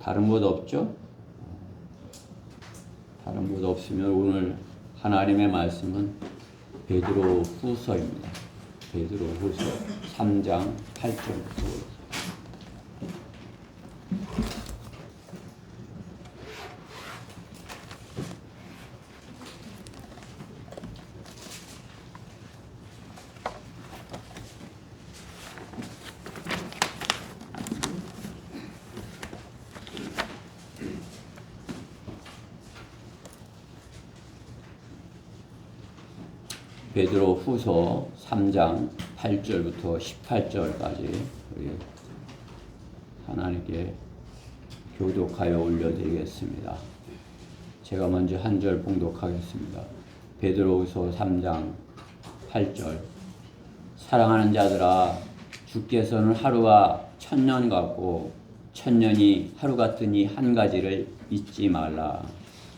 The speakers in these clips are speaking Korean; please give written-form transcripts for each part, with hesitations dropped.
다른 것 없죠? 다른 것 없으면 오늘 하나님의 말씀은 베드로 후서입니다. 베드로 후서 3장 8절부터. 베드로 후서 3장 8절부터 18절까지 우리 하나님께 교독하여 올려드리겠습니다. 제가 먼저 한 절 봉독하겠습니다. 베드로 후서 3장 8절. 사랑하는 자들아, 주께서는 하루가 천년 같고 천년이 하루 같으니 한 가지를 잊지 말라.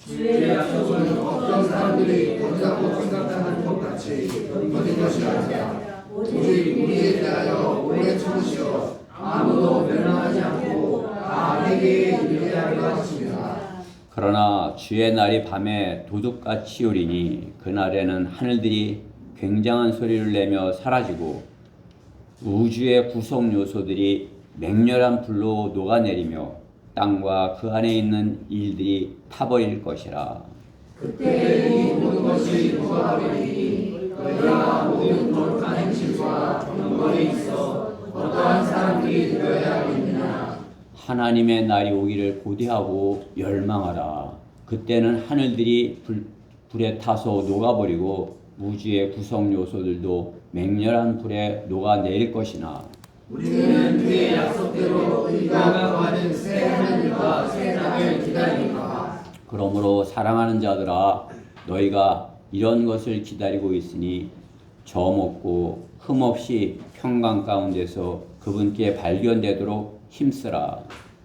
주의 약속은 어떤 사람들이 본다고 생각하는 것 같이 거짓 것이 아니라 오직 우리에 대하여 오래 참으시어 아무도 멸망하지 않고 다 회개에 이르게 하려 하십니다. 그러나 주의 날이 밤에 도둑같이 오리니 그날에는 하늘들이 굉장한 소리를 내며 사라지고 우주의 구성 요소들이 맹렬한 불로 녹아내리며 땅과 그 안에 있는 일들이 타버릴 것이라. 그때 이 모든 것이 녹아버리니 너희가 모든 거룩한 행실과 경건에 있어 어떠한 사람들이 되어야 하겠느냐. 하나님의 날이 오기를 고대하고 열망하라. 그때는 하늘들이 불에 타서 녹아버리고 우주의 구성 요소들도 맹렬한 불에 녹아내릴 것이나 우리는 그의 약속대로 우리가 구하는 새 하늘과 새 땅을 기다리니까. 그러므로 사랑하는 자들아, 너희가 이런 것을 기다리고 있으니 점없고 흠없이 평강 가운데서 그분께 발견되도록 힘쓰라.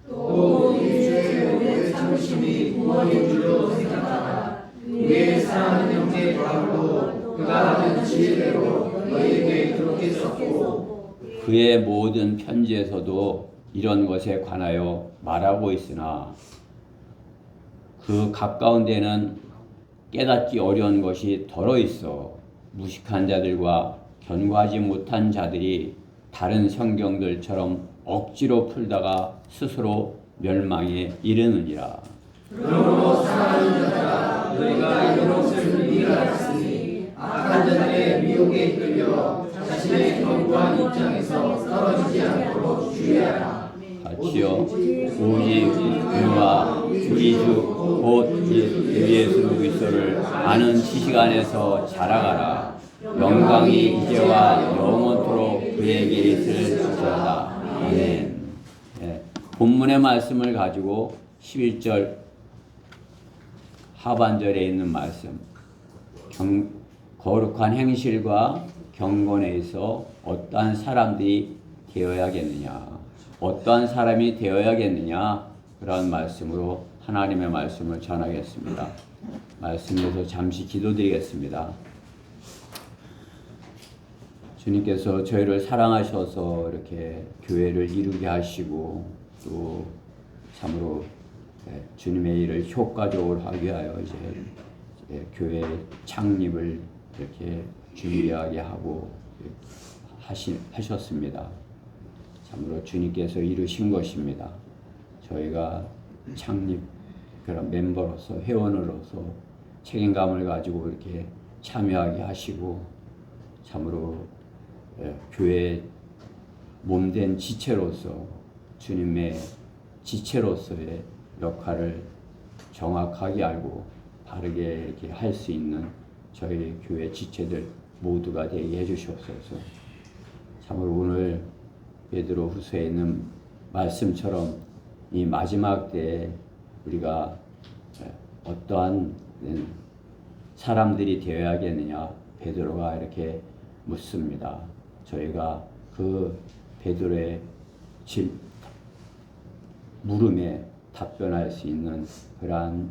또 우리 주의 오래 참으심이 구원인 줄로 생각하라. 그의 사랑하는 형제 바울도 그가 하는 지혜대로 너희에게 그렇게 썼고 그의 모든 편지에서도 이런 것에 관하여 말하고 있으나 그 가까운 데는 깨닫기 어려운 것이 덜어 있어 무식한 자들과 견고하지 못한 자들이 다른 성경들처럼 억지로 풀다가 스스로 멸망에 이르느니라. 그러므로 사랑하는 자들아, 너희가 이런 것을 미리 알았으니 악한 자들의 미혹에 이끌려 자신의 견고한 입장에서 떨어지지 않도록 주의하라. 같이요. 오직 그와 우리 주 곧 예수 그리스도를 아는 지식 안에서 자라가라. 영광이 이제와 영원토록 그에게 있을지어다. 아멘. 네, 본문의 말씀을 가지고 11절 하반절에 있는 말씀, 거룩한 행실과 경건에 있어 어떠한 사람들이 되어야겠느냐, 어떠한 사람이 되어야겠느냐, 그런 말씀으로 하나님의 말씀을 전하겠습니다. 말씀에서 잠시 기도드리겠습니다. 주님께서 저희를 사랑하셔서 이렇게 교회를 이루게 하시고 또 참으로 주님의 일을 효과적으로 하기 위하여 이제 교회 창립을 이렇게 준비하게 하고 하셨습니다. 참으로 주님께서 이루신 것입니다. 저희가 창립 그런 멤버로서 회원으로서 책임감을 가지고 이렇게 참여하게 하시고 참으로 교회 몸된 지체로서 주님의 지체로서의 역할을 정확하게 알고 바르게 이렇게 할 수 있는 저희 교회 지체들 모두가 되게 해주시옵소서. 참으로 오늘 베드로 후서에 있는 말씀처럼 이 마지막 때에 우리가 어떠한 사람들이 되어야겠느냐 베드로가 이렇게 묻습니다. 저희가 그 베드로의 물음에 답변할 수 있는 그러한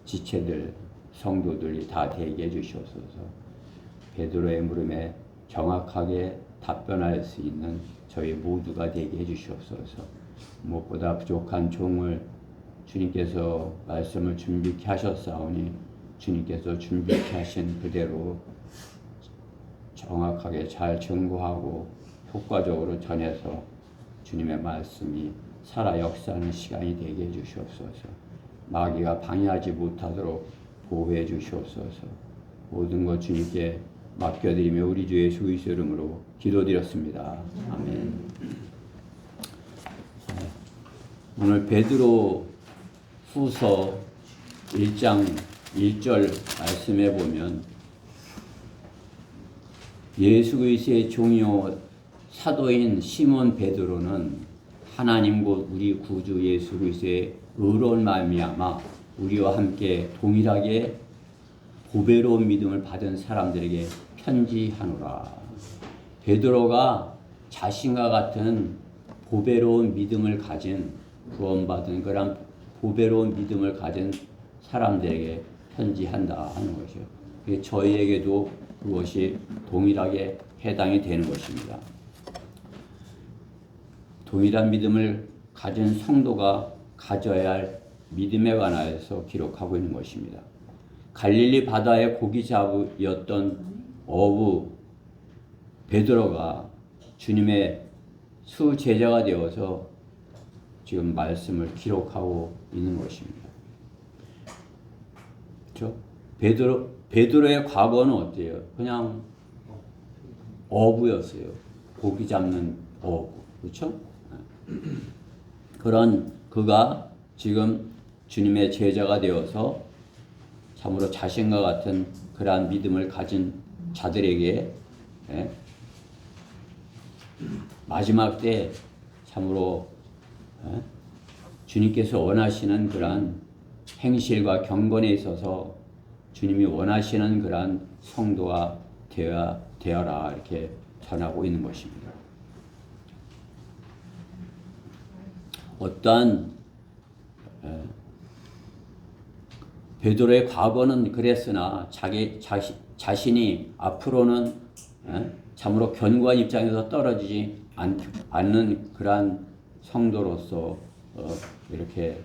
지체들 성도들이 다 되게 해주시옵소서. 베드로의 물음에 정확하게 답변할 수 있는 저희 모두가 되게 해주시옵소서. 무엇보다 부족한 종을 주님께서 말씀을 준비케 하셨사오니 주님께서 준비케 하신 그대로 정확하게 잘 증거하고 효과적으로 전해서 주님의 말씀이 살아 역사하는 시간이 되게 해주시옵소서. 마귀가 방해하지 못하도록 보호해 주시옵소서. 모든 것 주님께 맡겨드리며 우리 주 예수 그리스도의 이름으로 기도드렸습니다. 아멘. 오늘 베드로 후서 1장 1절 말씀해 보면 예수 그리스도의 종이요 사도인 시몬 베드로는 하나님 곧 우리 구주 예수 그리스도의 의로운 말미암아 우리와 함께 동일하게 보배로운 믿음을 받은 사람들에게 편지하노라. 베드로가 자신과 같은 보배로운 믿음을 가진 구원받은 그런 보배로운 믿음을 가진 사람들에게 편지한다 하는 것이요. 저희에게도 그것이 동일하게 해당이 되는 것입니다. 동일한 믿음을 가진 성도가 가져야 할 믿음에 관하여서 기록하고 있는 것입니다. 갈릴리 바다의 고기잡이였던 어부 베드로가 주님의 수제자가 되어서 지금 말씀을 기록하고 있는 것입니다. 그렇죠? 베드로의 과거는 어때요? 그냥 어부였어요. 고기 잡는 어부. 그렇죠? 그런 그가 지금 주님의 제자가 되어서 참으로 자신과 같은 그러한 믿음을 가진 자들에게 마지막 때 참으로 주님께서 원하시는 그러한 행실과 경건에 있어서 주님이 원하시는 그러한 성도가 되어라 이렇게 전하고 있는 것입니다. 어떠한 베드로의 과거는 그랬으나 자신이 앞으로는 참으로 견고한 입장에서 떨어지지 않는 그러한 성도로서 이렇게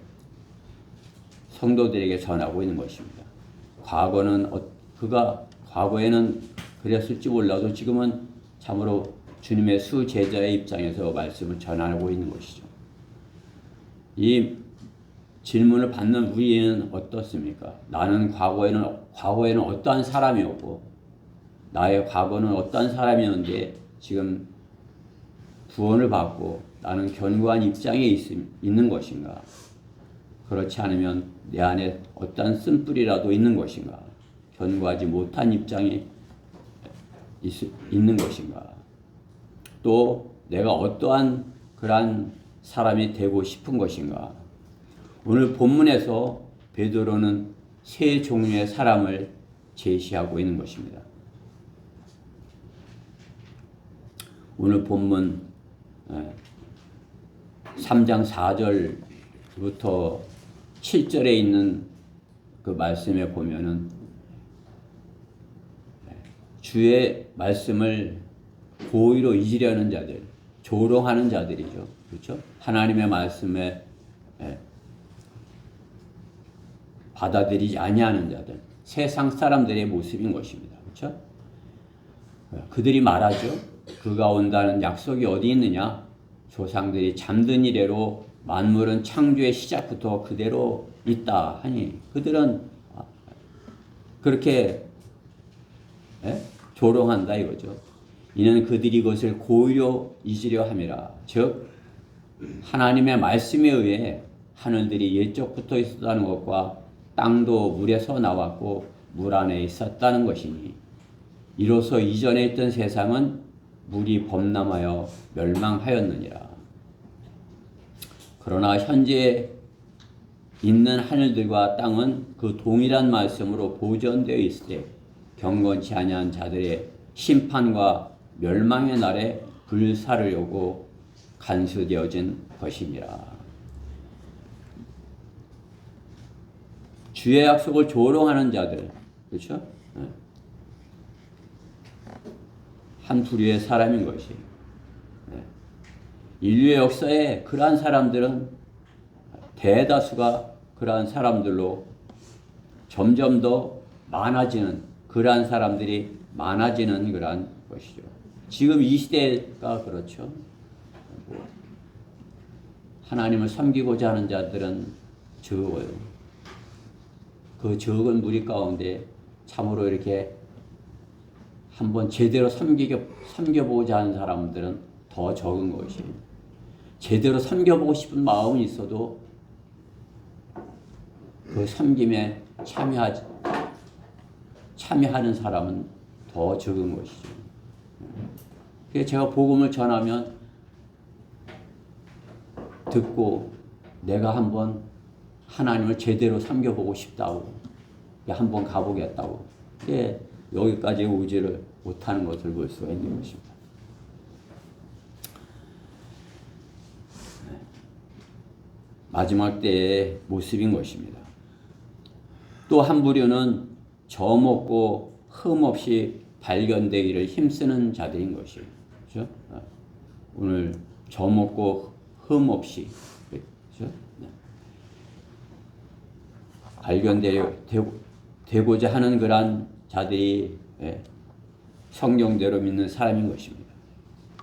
성도들에게 전하고 있는 것입니다. 그가 과거에는 그랬을지 몰라도 지금은 참으로 주님의 수제자의 입장에서 말씀을 전하고 있는 것이죠. 이 질문을 받는 우리는 어떻습니까? 나는 과거에는 어떠한 사람이었고 나의 과거는 어떠한 사람이었는데 지금 구원을 받고 나는 견고한 입장에 있는 것인가? 그렇지 않으면 내 안에 어떠한 쓴뿌리라도 있는 것인가? 견고하지 못한 입장에 있는 것인가? 또 내가 어떠한 그러한 사람이 되고 싶은 것인가? 오늘 본문에서 베드로는 세 종류의 사람을 제시하고 있는 것입니다. 오늘 본문 3장 4절부터 7절에 있는 그 말씀에 보면은 주의 말씀을 고의로 잊으려는 자들, 조롱하는 자들이죠. 그렇죠? 하나님의 말씀에 받아들이지 아니하는 자들, 세상 사람들의 모습인 것입니다. 그렇죠? 그들이 말하죠. 그가 온다는 약속이 어디 있느냐? 조상들이 잠든 이래로 만물은 창조의 시작부터 그대로 있다 하니 그들은 그렇게 조롱한다 이거죠. 이는 그들이 이것을 고의로 잊으려 함이라. 즉 하나님의 말씀에 의해 하늘들이 옛적부터 있었다는 것과 땅도 물에서 나왔고 물 안에 있었다는 것이니 이로써 이전에 있던 세상은 물이 범람하여 멸망하였느니라. 그러나 현재 있는 하늘들과 땅은 그 동일한 말씀으로 보존되어 있을 때 경건치 아니한 자들의 심판과 멸망의 날에 불사르려고 간수되어진 것입니다. 주의 약속을 조롱하는 자들, 그렇죠? 한 부류의 사람인 것이. 인류의 역사에 그러한 사람들은 대다수가 그러한 사람들로 점점 더 많아지는 그러한 사람들이 많아지는 그러한 것이죠. 지금 이 시대가 그렇죠. 하나님을 섬기고자 하는 자들은 적어요. 그 적은 무리 가운데 참으로 이렇게 한번 제대로 섬겨보고자 하는 사람들은 더 적은 것이에요. 제대로 섬겨보고 싶은 마음은 있어도 그 섬김에 참여하는 사람은 더 적은 것이죠. 그래서 제가 복음을 전하면 듣고 내가 한번 하나님을 제대로 섬겨보고 싶다고 한번 가보겠다고 여기까지 오지를 못하는 것을 볼 수가 있는 것입니다. 마지막 때의 모습인 것입니다. 또 한 부류는 저먹고 흠없이 발견되기를 힘쓰는 자들인 것이에요. 그렇죠? 오늘 저먹고 흠없이 그렇죠? 발견되고자 하는 그러한 자들이 성경대로 믿는 사람인 것입니다.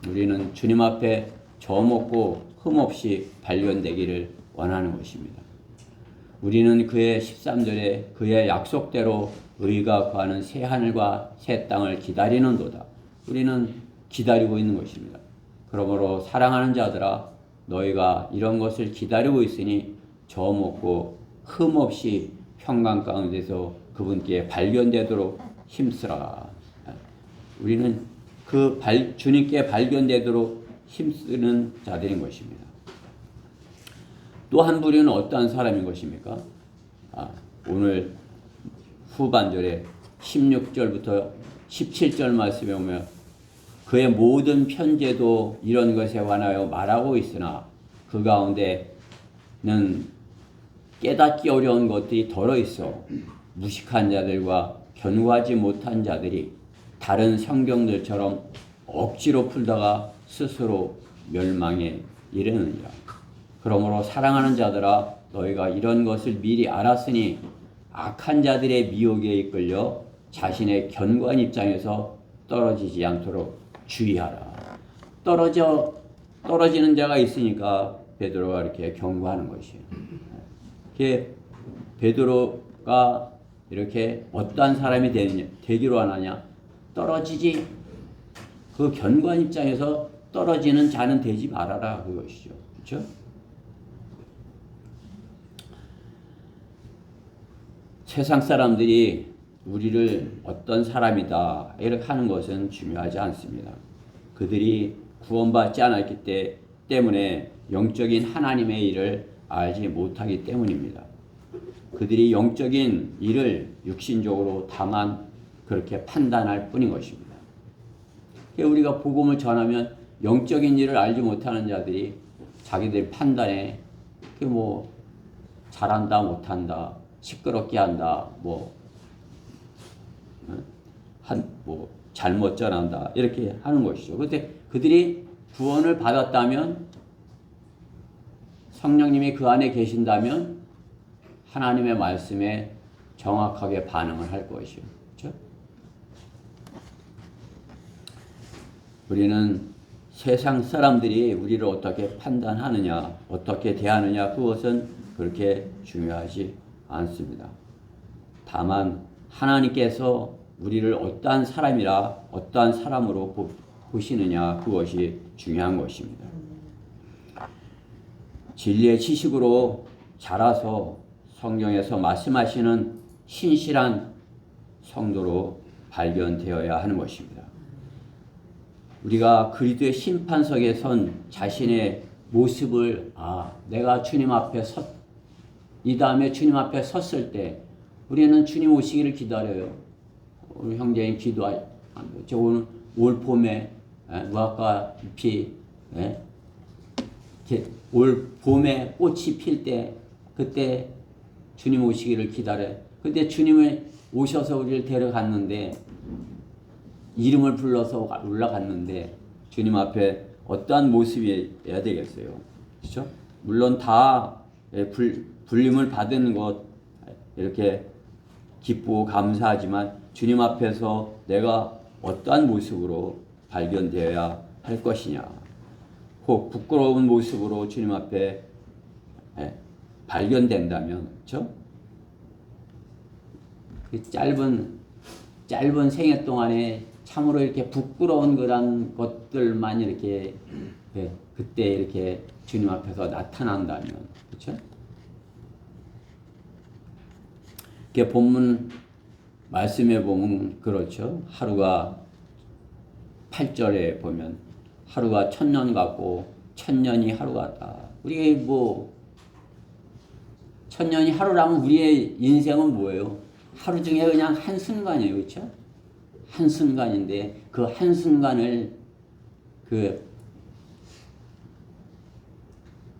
우리는 주님 앞에 저먹고 흠없이 발견되기를 원하는 것입니다. 우리는 그의 13절에 그의 약속대로 의가 구하는 새 하늘과 새 땅을 기다리는도다. 우리는 기다리고 있는 것입니다. 그러므로 사랑하는 자들아 너희가 이런 것을 기다리고 있으니 저먹고 흠없이 평강 가운데서 그분께 발견되도록 힘쓰라. 우리는 주님께 발견되도록 힘쓰는 자들인 것입니다. 또 한 부류는 어떠한 사람인 것입니까? 오늘 후반절에 16절부터 17절 말씀에 보면 그의 모든 편제도 이런 것에 관하여 말하고 있으나 그 가운데는 깨닫기 어려운 것들이 덜어 있어 무식한 자들과 견고하지 못한 자들이 다른 성경들처럼 억지로 풀다가 스스로 멸망에 이르느니라. 그러므로 사랑하는 자들아 너희가 이런 것을 미리 알았으니 악한 자들의 미혹에 이끌려 자신의 견고한 입장에서 떨어지지 않도록 주의하라. 떨어지는 자가 있으니까 베드로가 이렇게 경고하는 것이에요. 이렇게 베드로가 이렇게 어떠한 사람이 되기로 하느냐? 떨어지지 그 견고한 입장에서 떨어지는 자는 되지 말아라 그것이죠. 그렇죠? 세상 사람들이 우리를 어떤 사람이다 이렇게 하는 것은 중요하지 않습니다. 그들이 구원받지 않았기 때문에 영적인 하나님의 일을 알지 못하기 때문입니다. 그들이 영적인 일을 육신적으로 다만 그렇게 판단할 뿐인 것입니다. 우리가 복음을 전하면 영적인 일을 알지 못하는 자들이 자기들 판단에 잘한다 못한다 시끄럽게 한다 잘못 전한다 이렇게 하는 것이죠. 그런데 그들이 구원을 받았다면 성령님이 그 안에 계신다면 하나님의 말씀에 정확하게 반응을 할 것이요. 그렇죠? 우리는 세상 사람들이 우리를 어떻게 판단하느냐, 어떻게 대하느냐 그것은 그렇게 중요하지 않습니다. 다만 하나님께서 우리를 어떠한 사람이라 어떠한 사람으로 보시느냐 그것이 중요한 것입니다. 진리의 지식으로 자라서 성경에서 말씀하시는 신실한 성도로 발견되어야 하는 것입니다. 우리가 그리스도의 심판석에 선 자신의 모습을 내가 주님 앞에 이 다음에 주님 앞에 섰을 때 우리는 주님 오시기를 기다려요. 우리 형제님 기도하죠. 오늘 올 봄에 무화과 잎이 올 봄에 꽃이 필 때 그때 주님 오시기를 기다려요. 그때 주님을 오셔서 우리를 데려갔는데 이름을 불러서 올라갔는데 주님 앞에 어떠한 모습이어야 되겠어요. 그렇죠? 물론 다 불림을 받은 것 이렇게 기쁘고 감사하지만 주님 앞에서 내가 어떠한 모습으로 발견되어야 할 것이냐. 혹 부끄러운 모습으로 주님 앞에 발견된다면, 그렇죠? 그 짧은 생애 동안에 참으로 이렇게 부끄러운 그런 것들만 이렇게 그때 이렇게 주님 앞에서 나타난다면, 그렇죠? 이렇게 본문 말씀해 보면 그렇죠. 하루가 8절에 보면 하루가 1000년 같고 1000년이 하루 같다. 우리 뭐 1000년이 하루라면 우리의 인생은 뭐예요? 하루 중에 그냥 한순간이에요. 그렇죠? 한순간인데 그 한순간을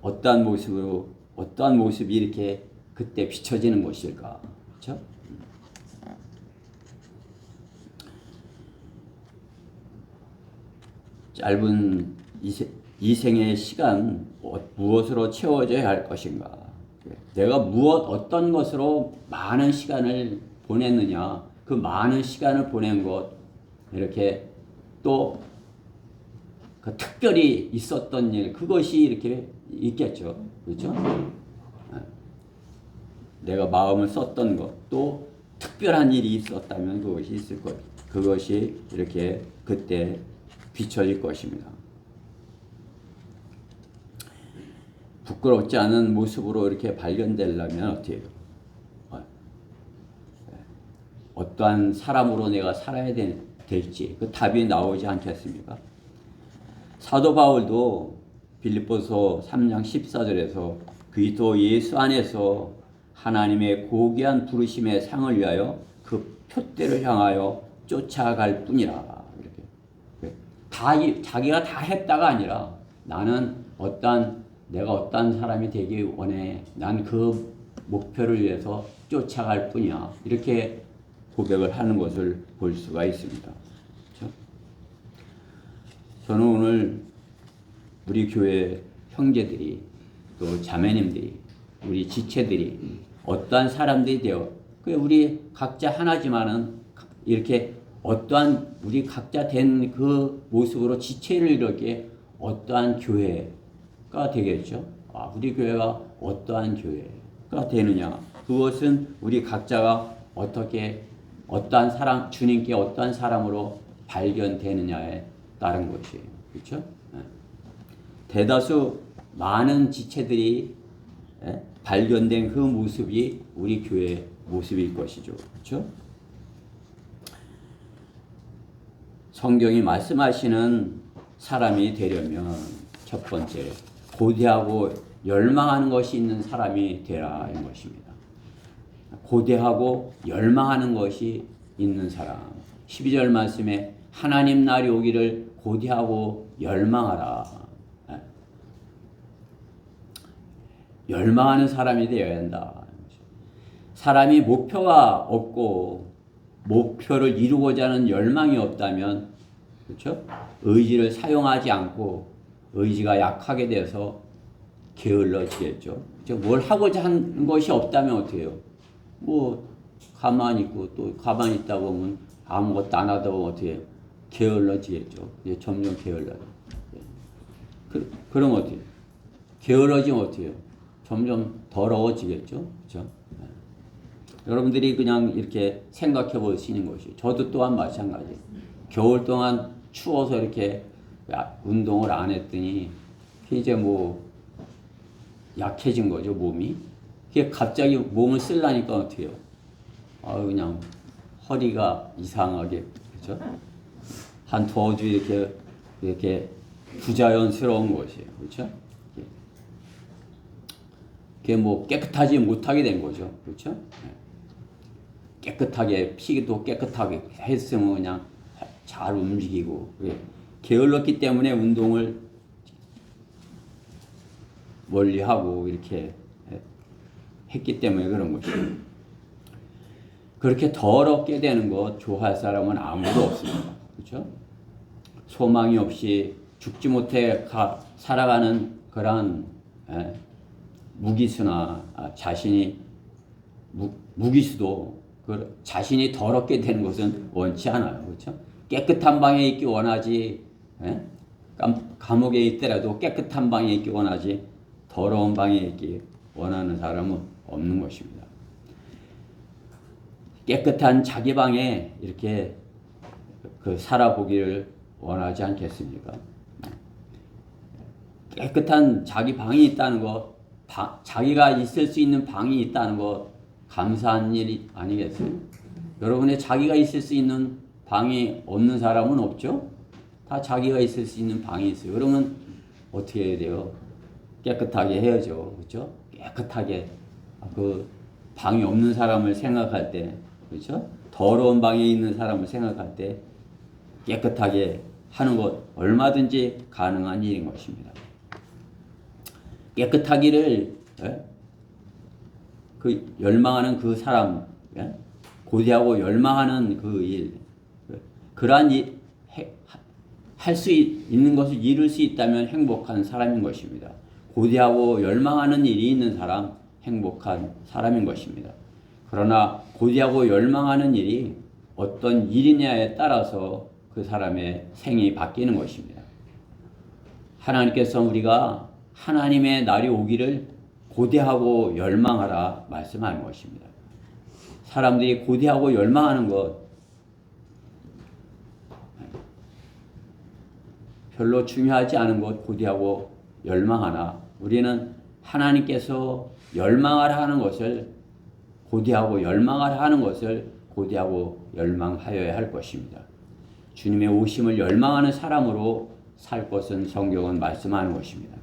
어떠한 모습이 이렇게 그때 비춰지는 것일까? 그렇죠? 짧은 이 생의 시간 무엇으로 채워져야 할 것인가? 내가 어떤 것으로 많은 시간을 보냈느냐? 그 많은 시간을 보낸 것 이렇게 또 그 특별히 있었던 일 그것이 이렇게 있겠죠, 그렇죠? 내가 마음을 썼던 것 또 특별한 일이 있었다면 그것이 있을 것, 그것이 이렇게 그때 비춰질 것입니다. 부끄럽지 않은 모습으로 이렇게 발견되려면 어떻게 해요? 어떠한 사람으로 내가 살아야 될지 그 답이 나오지 않겠습니까? 사도 바울도 빌립보서 3장 14절에서 그리스도 예수 안에서 하나님의 고귀한 부르심의 상을 위하여 그 표대를 향하여 쫓아갈 뿐이라. 이렇게 자기가 다 했다가 아니라 나는 내가 어떤 사람이 되기 원해. 난 그 목표를 위해서 쫓아갈 뿐이야. 이렇게 고백을 하는 것을 볼 수가 있습니다. 그렇죠? 저는 오늘 우리 교회 형제들이 또 자매님들이 우리 지체들이 어떠한 사람들이 되어 우리 각자 하나지만은 이렇게 어떠한 우리 각자 된 그 모습으로 지체를 이렇게 어떠한 교회가 되겠죠. 우리 교회가 어떠한 교회가 되느냐. 그것은 우리 각자가 어떠한 사람, 주님께 어떠한 사람으로 발견되느냐에 따른 것이에요. 그렇죠? 대다수 많은 지체들이 발견된 그 모습이 우리 교회의 모습일 것이죠. 그렇죠? 성경이 말씀하시는 사람이 되려면 첫 번째, 고대하고 열망하는 것이 있는 사람이 되라는 것입니다. 고대하고 열망하는 것이 있는 사람. 12절 말씀에 하나님 날이 오기를 고대하고 열망하라. 열망하는 사람이 되어야 한다. 사람이 목표가 없고 목표를 이루고자 하는 열망이 없다면, 그렇죠? 의지를 사용하지 않고 의지가 약하게 돼서 게을러지겠죠. 뭘 하고자 하는 것이 없다면 어떻게 해요? 뭐 가만히 있고 또 가만히 있다 보면 아무것도 안 하다 보면 어떻게 해요? 게을러지겠죠. 이제 점점 게을러요. 그럼 어떻게 해요? 게을러지면 어떻게 해요? 점점 더러워지겠죠. 그렇죠? 여러분들이 그냥 이렇게 생각해 볼 수 있는 것이, 저도 또한 마찬가지예요. 겨울 동안 추워서 이렇게 운동을 안 했더니 이제 뭐 약해진 거죠, 몸이. 그게 갑자기 몸을 쓰려니까 어떻게 해요? 그냥 허리가 이상하게, 그렇죠? 한 두어 주 이렇게 부자연스러운 것이에요. 그렇죠? 그게 뭐 깨끗하지 못하게 된 거죠. 그렇죠? 깨끗하게, 피도 깨끗하게 했으면 그냥 잘 움직이고, 게을렀기 때문에 운동을 멀리 하고 이렇게 했기 때문에 그런 것이죠. 그렇게 더럽게 되는 것 좋아할 사람은 아무도 없습니다. 그렇죠? 소망이 없이 죽지 못해 살아가는 그러한 무기수나 자신이 무기수도 자신이 더럽게 되는 것은 원치 않아요. 그렇죠? 깨끗한 방에 있기 원하지, 감옥에 있더라도 깨끗한 방에 있기 원하지 더러운 방에 있기 원하는 사람은 없는 것입니다. 깨끗한 자기 방에 이렇게 살아보기를 원하지 않겠습니까? 깨끗한 자기 방이 있다는 것, 자기가 있을 수 있는 방이 있다는 것, 감사한 일 아니겠어요? 여러분의 자기가 있을 수 있는 방이 없는 사람은 없죠? 다 자기가 있을 수 있는 방이 있어요. 그러면 어떻게 해야 돼요? 깨끗하게 해야죠. 그렇죠? 깨끗하게 그 방이 없는 사람을 생각할 때, 그렇죠? 더러운 방에 있는 사람을 생각할 때 깨끗하게 하는 것 얼마든지 가능한 일인 것입니다. 깨끗하기를 열망하는 그 사람, 고대하고 열망하는 그 일, 그러한 일, 할 수 있는 것을 이룰 수 있다면 행복한 사람인 것입니다. 고대하고 열망하는 일이 있는 사람, 행복한 사람인 것입니다. 그러나 고대하고 열망하는 일이 어떤 일이냐에 따라서 그 사람의 생이 바뀌는 것입니다. 하나님께서 우리가 하나님의 날이 오기를 고대하고 열망하라 말씀하는 것입니다. 사람들이 고대하고 열망하는 것 별로 중요하지 않은 것 고대하고 열망하나 우리는 하나님께서 열망하라 하는 것을 고대하고 열망하라 하는 것을 고대하고 열망하여야 할 것입니다. 주님의 오심을 열망하는 사람으로 살 것은 성경은 말씀하는 것입니다.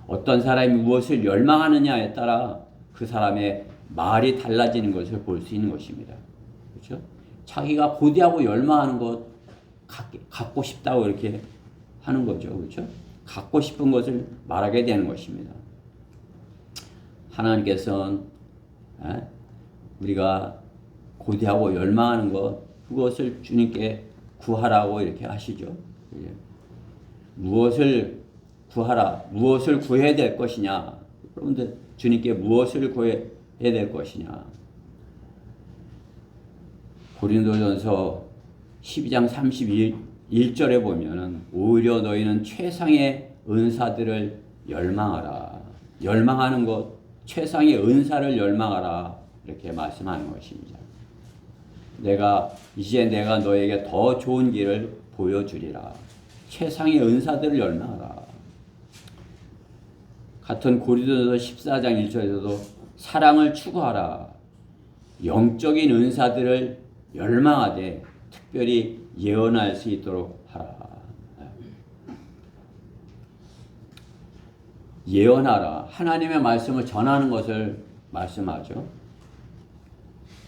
어떤 사람이 무엇을 열망하느냐에 따라 그 사람의 말이 달라지는 것을 볼 수 있는 것입니다. 그렇죠? 자기가 고대하고 열망하는 것 갖고 싶다고 이렇게 하는 거죠. 그렇죠? 갖고 싶은 것을 말하게 되는 것입니다. 하나님께서는 우리가 고대하고 열망하는 것 그것을 주님께 구하라고 이렇게 하시죠. 무엇을 구하라. 무엇을 구해야 될 것이냐. 여러분들 주님께 무엇을 구해야 될 것이냐. 고린도전서 12장 31절에 보면은 오히려 너희는 최상의 은사들을 열망하라. 열망하는 것, 최상의 은사를 열망하라. 이렇게 말씀하는 것입니다. 이제 내가 너에게 더 좋은 길을 보여주리라. 최상의 은사들을 열망하라. 같은 고린도전서 14장 1절에서도 사랑을 추구하라. 영적인 은사들을 열망하되 특별히 예언할 수 있도록 하라. 예언하라. 하나님의 말씀을 전하는 것을 말씀하죠.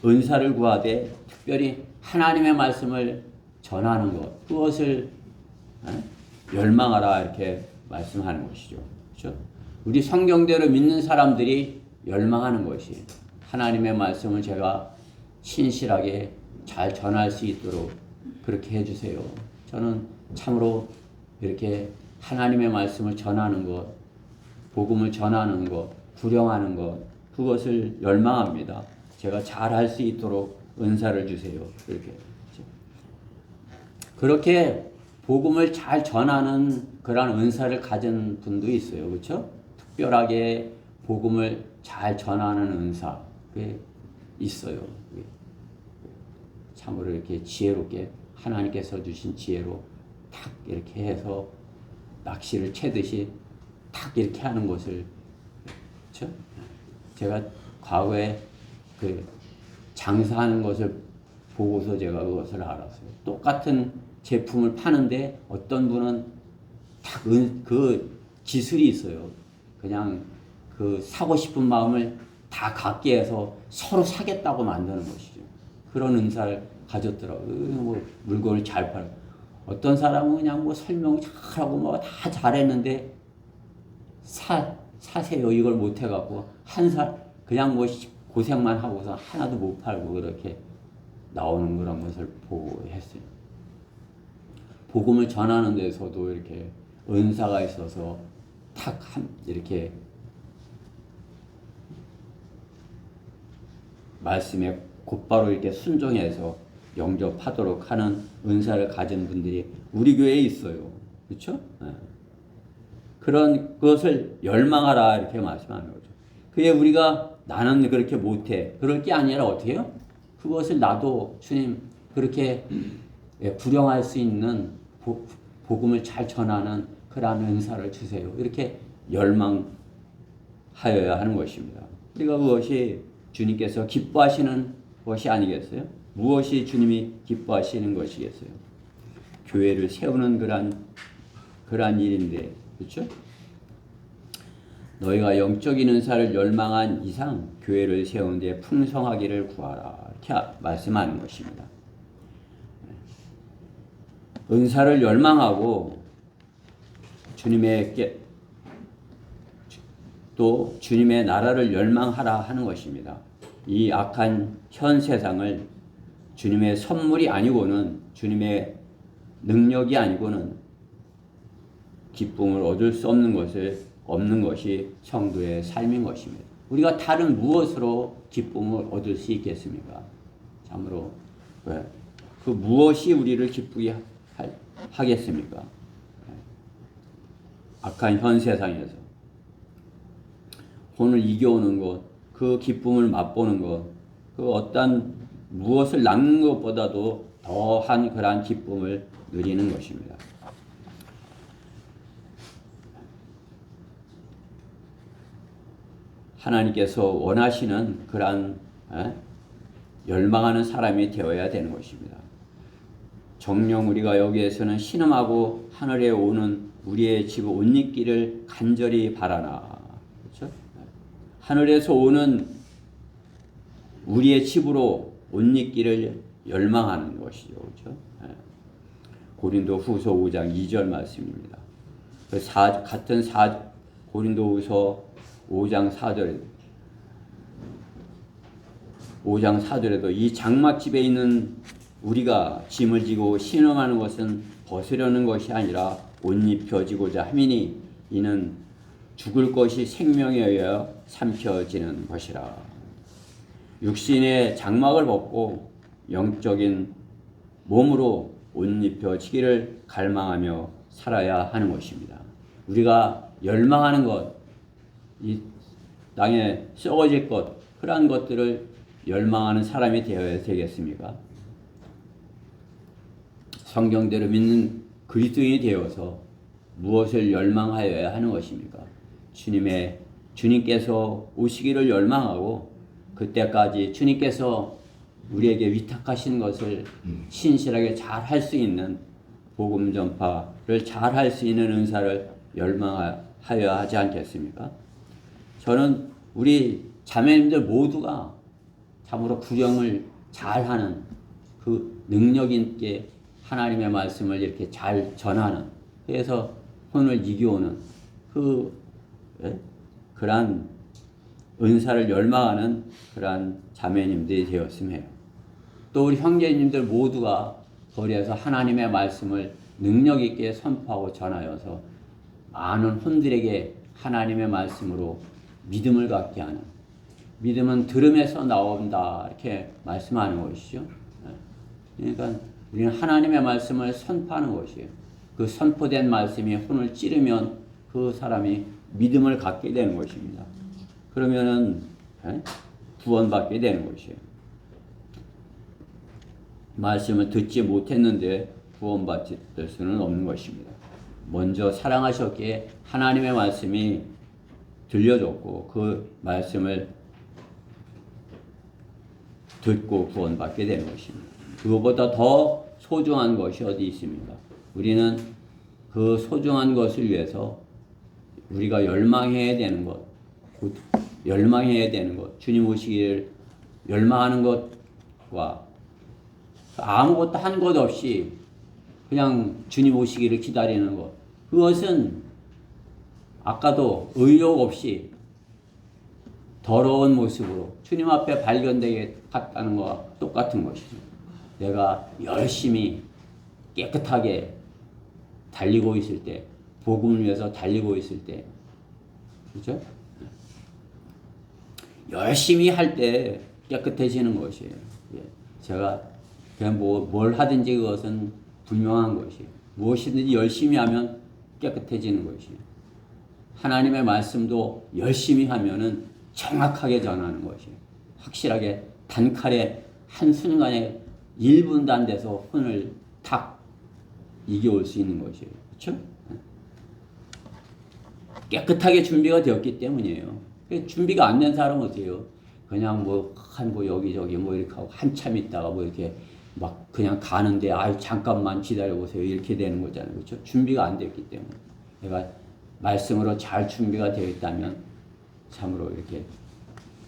은사를 구하되 특별히 하나님의 말씀을 전하는 것. 그것을 열망하라 이렇게 말씀하는 것이죠. 그렇죠? 우리 성경대로 믿는 사람들이 열망하는 것이 하나님의 말씀을 제가 신실하게 잘 전할 수 있도록 그렇게 해주세요. 저는 참으로 이렇게 하나님의 말씀을 전하는 것, 복음을 전하는 것, 구령하는 것, 그것을 열망합니다. 제가 잘 할 수 있도록 은사를 주세요. 그렇게 복음을 잘 전하는 그런 은사를 가진 분도 있어요. 그렇죠? 특별하게 복음을 잘 전하는 은사 그게 있어요. 참으로 이렇게 지혜롭게 하나님께서 주신 지혜로 탁 이렇게 해서 낚시를 채듯이 탁 이렇게 하는 것을 그렇죠? 제가 과거에 장사하는 것을 보고서 제가 그것을 알았어요. 똑같은 제품을 파는데 어떤 분은 딱 그 기술이 있어요. 그냥 사고 싶은 마음을 다 갖게 해서 서로 사겠다고 만드는 것이죠. 그런 은사를 가졌더라고요. 뭐 물건을 잘 팔고. 어떤 사람은 그냥 설명 잘하고 다 잘했는데 사세요. 이걸 못 해갖고 그냥 고생만 하고서 하나도 못 팔고 그렇게 나오는 그런 것을 보고 했어요. 복음을 전하는 데서도 이렇게 은사가 있어서 이렇게 말씀에 곧바로 이렇게 순종해서 영접하도록 하는 은사를 가진 분들이 우리 교회에 있어요. 그렇죠? 그런 것을 열망하라 이렇게 말씀하는 거죠. 그게 우리가 나는 그렇게 못해. 그럴 게 아니라 어떻게 해요? 그것을 나도 주님 그렇게 불용할 수 있는 복음을 잘 전하는 그러한 은사를 주세요. 이렇게 열망하여야 하는 것입니다. 우리가 그것이 주님께서 기뻐하시는 것이 아니겠어요? 무엇이 주님이 기뻐하시는 것이겠어요? 교회를 세우는 그러한 일인데, 그렇죠? 너희가 영적인 은사를 열망한 이상 교회를 세우는 데 풍성하기를 구하라. 이렇게 말씀하는 것입니다. 은사를 열망하고 또 주님의 나라를 열망하라 하는 것입니다. 이 악한 현 세상을 주님의 선물이 아니고는 주님의 능력이 아니고는 기쁨을 얻을 수 없는 것이 성도의 삶인 것입니다. 우리가 다른 무엇으로 기쁨을 얻을 수 있겠습니까? 참으로 그 무엇이 우리를 기쁘게 하겠습니까? 악한 현 세상에서 혼을 이겨오는 것, 그 기쁨을 맛보는 것, 그 어떤 무엇을 낳는 것보다도 더한 그러한 기쁨을 누리는 것입니다. 하나님께서 원하시는 그러한 열망하는 사람이 되어야 되는 것입니다. 정녕 우리가 여기에서는 신음하고 하늘에 오는 우리의 집 옷 입기를 간절히 바라나. 그렇죠? 하늘에서 오는 우리의 집으로 옷 입기를 열망하는 것이죠. 그렇죠? 고린도 후서 5장 2절 말씀입니다. 같은 고린도 후서 5장 4절에도 이 장막집에 있는 우리가 짐을 지고 신음하는 것은 벗으려는 것이 아니라 옷 입혀지고자 함이니 이는 죽을 것이 생명에 의하여 삼켜지는 것이라. 육신의 장막을 벗고 영적인 몸으로 옷 입혀지기를 갈망하며 살아야 하는 것입니다. 우리가 열망하는 것, 이 땅에 썩어질 것, 그러한 것들을 열망하는 사람이 되어야 되겠습니까? 성경대로 믿는 그리스도인이 되어서 무엇을 열망하여야 하는 것입니까? 주님께서 오시기를 열망하고 그때까지 주님께서 우리에게 위탁하신 것을 신실하게 잘 할 수 있는 복음 전파를 잘 할 수 있는 은사를 열망하여야 하지 않겠습니까? 저는 우리 자매님들 모두가 참으로 구령을 잘하는 그 능력 있게 하나님의 말씀을 이렇게 잘 전하는, 그래서 혼을 이겨오는 그러한 은사를 열망하는 그러한 자매님들이 되었으면 해요. 또 우리 형제님들 모두가 거리에서 하나님의 말씀을 능력 있게 선포하고 전하여서 많은 혼들에게 하나님의 말씀으로 믿음을 갖게 하는, 믿음은 들음에서 나온다 이렇게 말씀하는 것이죠. 그러니까 우리는 하나님의 말씀을 선포하는 것이에요. 그 선포된 말씀이 혼을 찌르면 그 사람이 믿음을 갖게 되는 것입니다. 그러면은 구원받게 되는 것이에요. 말씀을 듣지 못했는데 구원받을 수는 없는 것입니다. 먼저 사랑하셨기에 하나님의 말씀이 들려줬고 그 말씀을 듣고 구원받게 되는 것입니다. 그것보다 더 소중한 것이 어디 있습니까? 우리는 그 소중한 것을 위해서 우리가 열망해야 되는 것, 주님 오시기를 열망하는 것과 아무것도 한 것 없이 그냥 주님 오시기를 기다리는 것, 그것은 아까도 의욕 없이 더러운 모습으로 주님 앞에 발견되게 갔다는 것과 똑같은 것이죠. 내가 열심히 깨끗하게 달리고 있을 때 복음을 위해서 달리고 있을 때, 그렇죠? 열심히 할 때 깨끗해지는 것이에요. 예. 제가 그냥 뭘 하든지 그것은 분명한 것이에요. 무엇이든지 열심히 하면 깨끗해지는 것이에요. 하나님의 말씀도 열심히 하면은 정확하게 전하는 것이에요. 확실하게 단칼에 한순간에 1분도 안 돼서 혼을 탁 이겨올 수 있는 것이에요. 그렇죠? 깨끗하게 준비가 되었기 때문이에요. 준비가 안 된 사람은 어떻게 해요? 그냥 뭐 여기저기 뭐 이렇게 하고 한참 있다가 뭐 이렇게 막 그냥 가는데 아유 잠깐만 기다려보세요 이렇게 되는 거잖아요. 그렇죠? 준비가 안 됐기 때문에. 내가 말씀으로 잘 준비가 되어 있다면 참으로 이렇게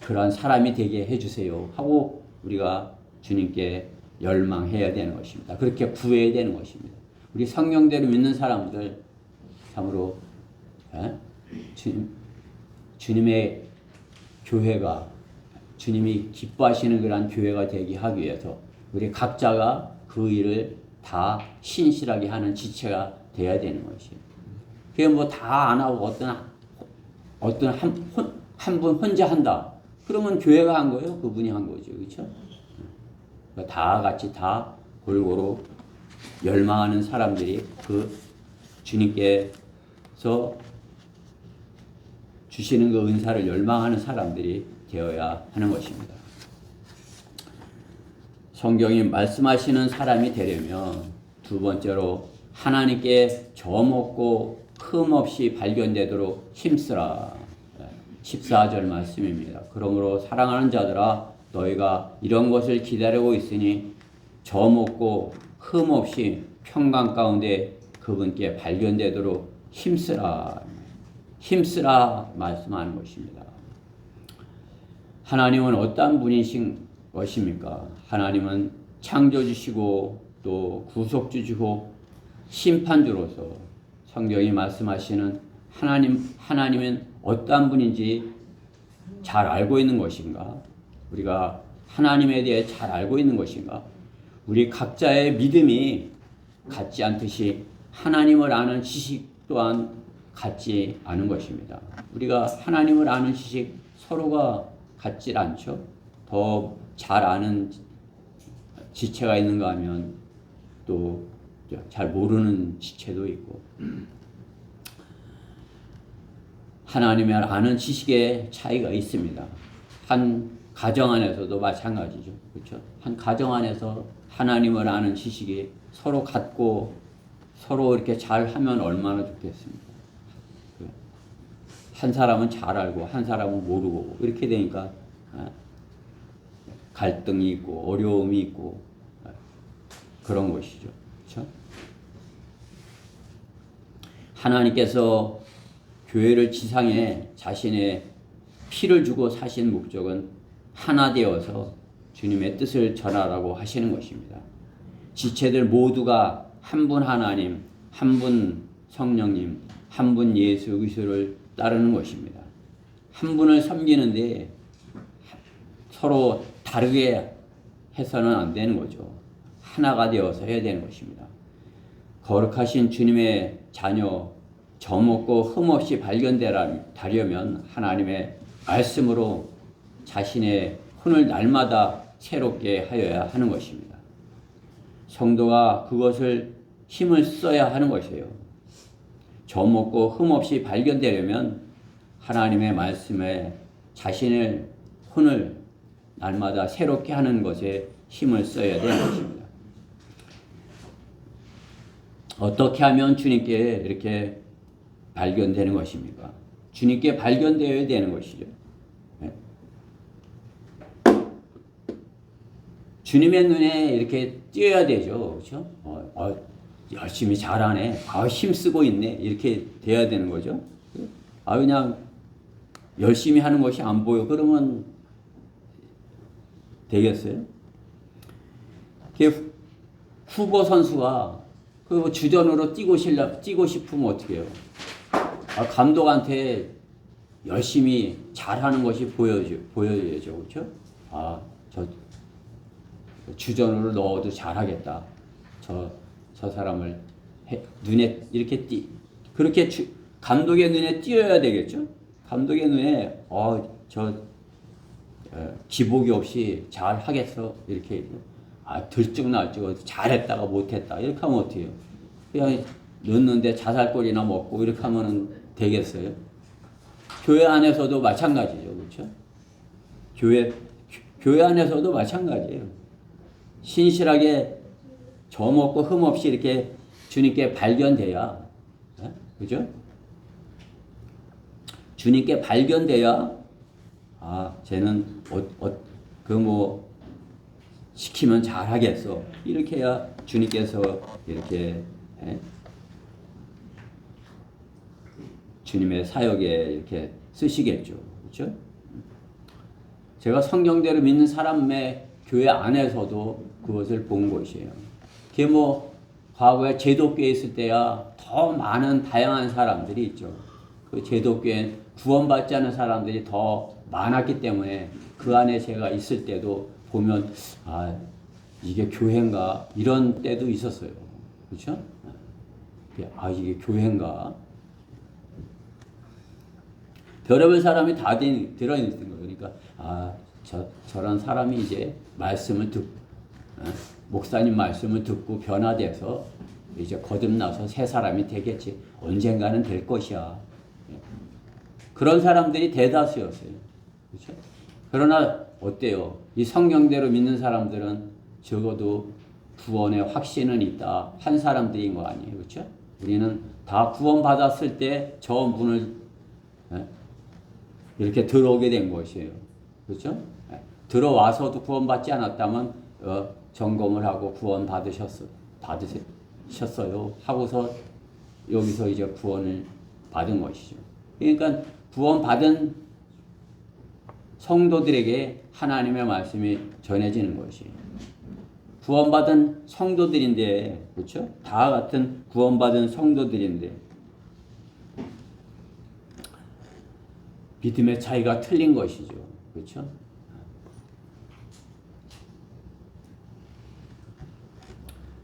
그러한 사람이 되게 해주세요 하고 우리가 주님께 열망해야 되는 것입니다. 그렇게 구해야 되는 것입니다. 우리 성령대로 믿는 사람들 참으로 주님의 교회가 주님이 기뻐하시는 그러한 교회가 되게 하기 위해서 우리 각자가 그 일을 다 신실하게 하는 지체가 돼야 되는 것이에요. 그게 뭐 다 안 하고 어떤 한 분 혼자 한다. 그러면 교회가 한 거예요. 그분이 한 거죠. 그렇죠? 다 같이 다 골고루 열망하는 사람들이 그 주님께서 주시는 그 은사를 열망하는 사람들이 되어야 하는 것입니다. 성경이 말씀하시는 사람이 되려면 두 번째로 하나님께 점없고 흠없이 발견되도록 힘쓰라. 14절 말씀입니다. 그러므로 사랑하는 자들아 너희가 이런 것을 기다리고 있으니 점없고 흠없이 평강 가운데 그분께 발견되도록 힘쓰라. 힘쓰라 말씀하는 것입니다. 하나님은 어떤 분이신 것입니까? 하나님은 창조주시고 또 구속주시고 심판주로서 성경이 말씀하시는 하나님은 어떤 분인지 잘 알고 있는 것인가? 우리가 하나님에 대해 잘 알고 있는 것인가? 우리 각자의 믿음이 같지 않듯이 하나님을 아는 지식 또한 같지 않은 것입니다. 우리가 하나님을 아는 지식 서로가 같지 않죠. 더 잘 아는 지체가 있는가 하면 또 잘 모르는 지체도 있고 하나님을 아는 지식의 차이가 있습니다. 한 가정 안에서도 마찬가지죠. 그렇죠? 한 가정 안에서 하나님을 아는 지식이 서로 같고 서로 이렇게 잘 하면 얼마나 좋겠습니까? 한 사람은 잘 알고 한 사람은 모르고 이렇게 되니까 갈등이 있고 어려움이 있고 그런 것이죠. 그렇죠? 하나님께서 교회를 지상에 자신의 피를 주고 사신 목적은 하나 되어서 주님의 뜻을 전하라고 하시는 것입니다. 지체들 모두가 한 분 하나님, 한 분 성령님, 한 분 예수 그리스도를 따르는 것입니다. 한 분을 섬기는데 서로 다르게 해서는 안 되는 거죠. 하나가 되어서 해야 되는 것입니다. 거룩하신 주님의 자녀, 점없고 흠없이 발견되려면 하나님의 말씀으로 자신의 혼을 날마다 새롭게 하여야 하는 것입니다. 성도가 그것을 힘을 써야 하는 것이에요. 점없고 흠없이 발견되려면 하나님의 말씀에 자신의 혼을 날마다 새롭게 하는 것에 힘을 써야 되는 것입니다. 어떻게 하면 주님께 이렇게 발견되는 것입니까? 주님께 발견되어야 되는 것이죠. 네. 주님의 눈에 이렇게 띄어야 되죠. 그렇죠? 열심히 잘하네. 힘쓰고 있네. 이렇게 돼야 되는 거죠. 그냥 열심히 하는 것이 안 보여. 그러면 되겠어요? 후보 선수가 그 주전으로 뛰고 싶으면 어떻게 해요? 감독한테 열심히 잘하는 것이 보여야죠. 그렇죠? 저 주전으로 넣어도 잘하겠다. 저 사람을 눈에 이렇게 그렇게 감독의 눈에 띄어야 되겠죠. 감독의 눈에 기복이 없이 잘 하겠어 이렇게 들쭉날쭉 잘했다가 못했다 이렇게 하면 어때요? 그냥 넣는데 자살골이나 먹고 이렇게 하면 되겠어요? 교회 안에서도 마찬가지죠, 그렇죠? 교회 안에서도 마찬가지예요. 신실하게 저먹고 흠없이 이렇게 주님께 발견돼야, 그죠? 주님께 발견돼야, 쟤는 시키면 잘하겠어. 이렇게 해야 주님께서 이렇게 주님의 사역에 이렇게 쓰시겠죠, 그렇죠? 제가 성경대로 믿는 사람의 교회 안에서도 그것을 본 것이에요. 그게 과거에 제독교에 있을 때야 더 많은 다양한 사람들이 있죠. 그 제독교에 구원받지 않은 사람들이 더 많았기 때문에 그 안에 제가 있을 때도 보면 이게 교회인가 이런 때도 있었어요. 그렇죠? 이게 교회인가? 별의별 사람이 다 들어있는 거예요. 그러니까 저런 사람이 이제 말씀을 듣고 목사님 말씀을 듣고 변화돼서 이제 거듭나서 새 사람이 되겠지. 언젠가는 될 것이야. 그런 사람들이 대다수였어요. 그렇죠? 그러나 어때요? 이 성경대로 믿는 사람들은 적어도 구원의 확신은 있다 한 사람들인 거 아니에요. 그렇죠? 우리는 다 구원받았을 때 저 문을 이렇게 들어오게 된 것이에요. 그렇죠? 들어와서도 구원받지 않았다면 점검을 하고 구원 받으셨어요 하고서 여기서 이제 구원을 받은 것이죠. 그러니까 구원받은 성도들에게 하나님의 말씀이 전해지는 것이에요. 구원받은 성도들인데, 그렇죠? 다 같은 구원받은 성도들인데 믿음의 차이가 틀린 것이죠. 그렇죠?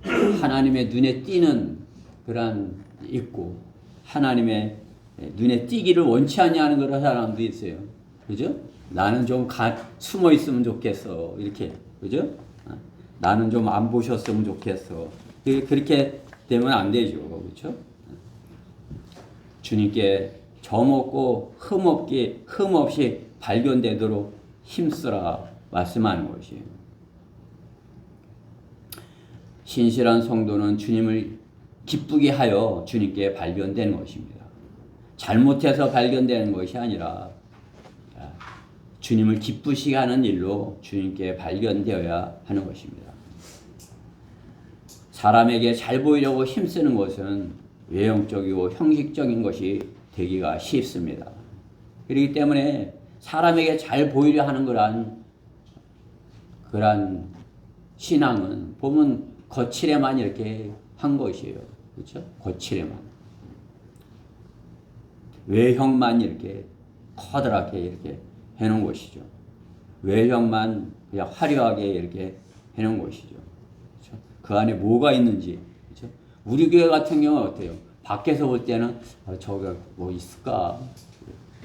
하나님의 눈에 띄는 그런 있고 하나님의 눈에 띄기를 원치 않냐는 그런 사람도 있어요. 그죠? 나는 좀 숨어 있으면 좋겠어. 이렇게. 그죠? 나는 좀 안 보셨으면 좋겠어. 그렇게 되면 안 되죠. 그렇죠? 주님께 점없고 흠없이 발견되도록 힘쓰라 말씀하는 것이에요. 신실한 성도는 주님을 기쁘게 하여 주님께 발견되는 것입니다. 잘못해서 발견되는 것이 아니라 주님을 기쁘시게 하는 일로 주님께 발견되어야 하는 것입니다. 사람에게 잘 보이려고 힘쓰는 것은 외형적이고 형식적인 것이 되기가 쉽습니다. 그렇기 때문에 사람에게 잘 보이려 하는 그런 신앙은 보면 거칠에만 이렇게 한 것이에요. 그렇죠? 거칠에만. 외형만 이렇게 커다랗게 이렇게 해놓은 것이죠. 외형만 그냥 화려하게 이렇게 해놓은 것이죠. 그렇죠? 그 안에 뭐가 있는지. 그렇죠? 우리 교회 같은 경우는 어때요? 밖에서 볼 때는 저게 뭐 있을까?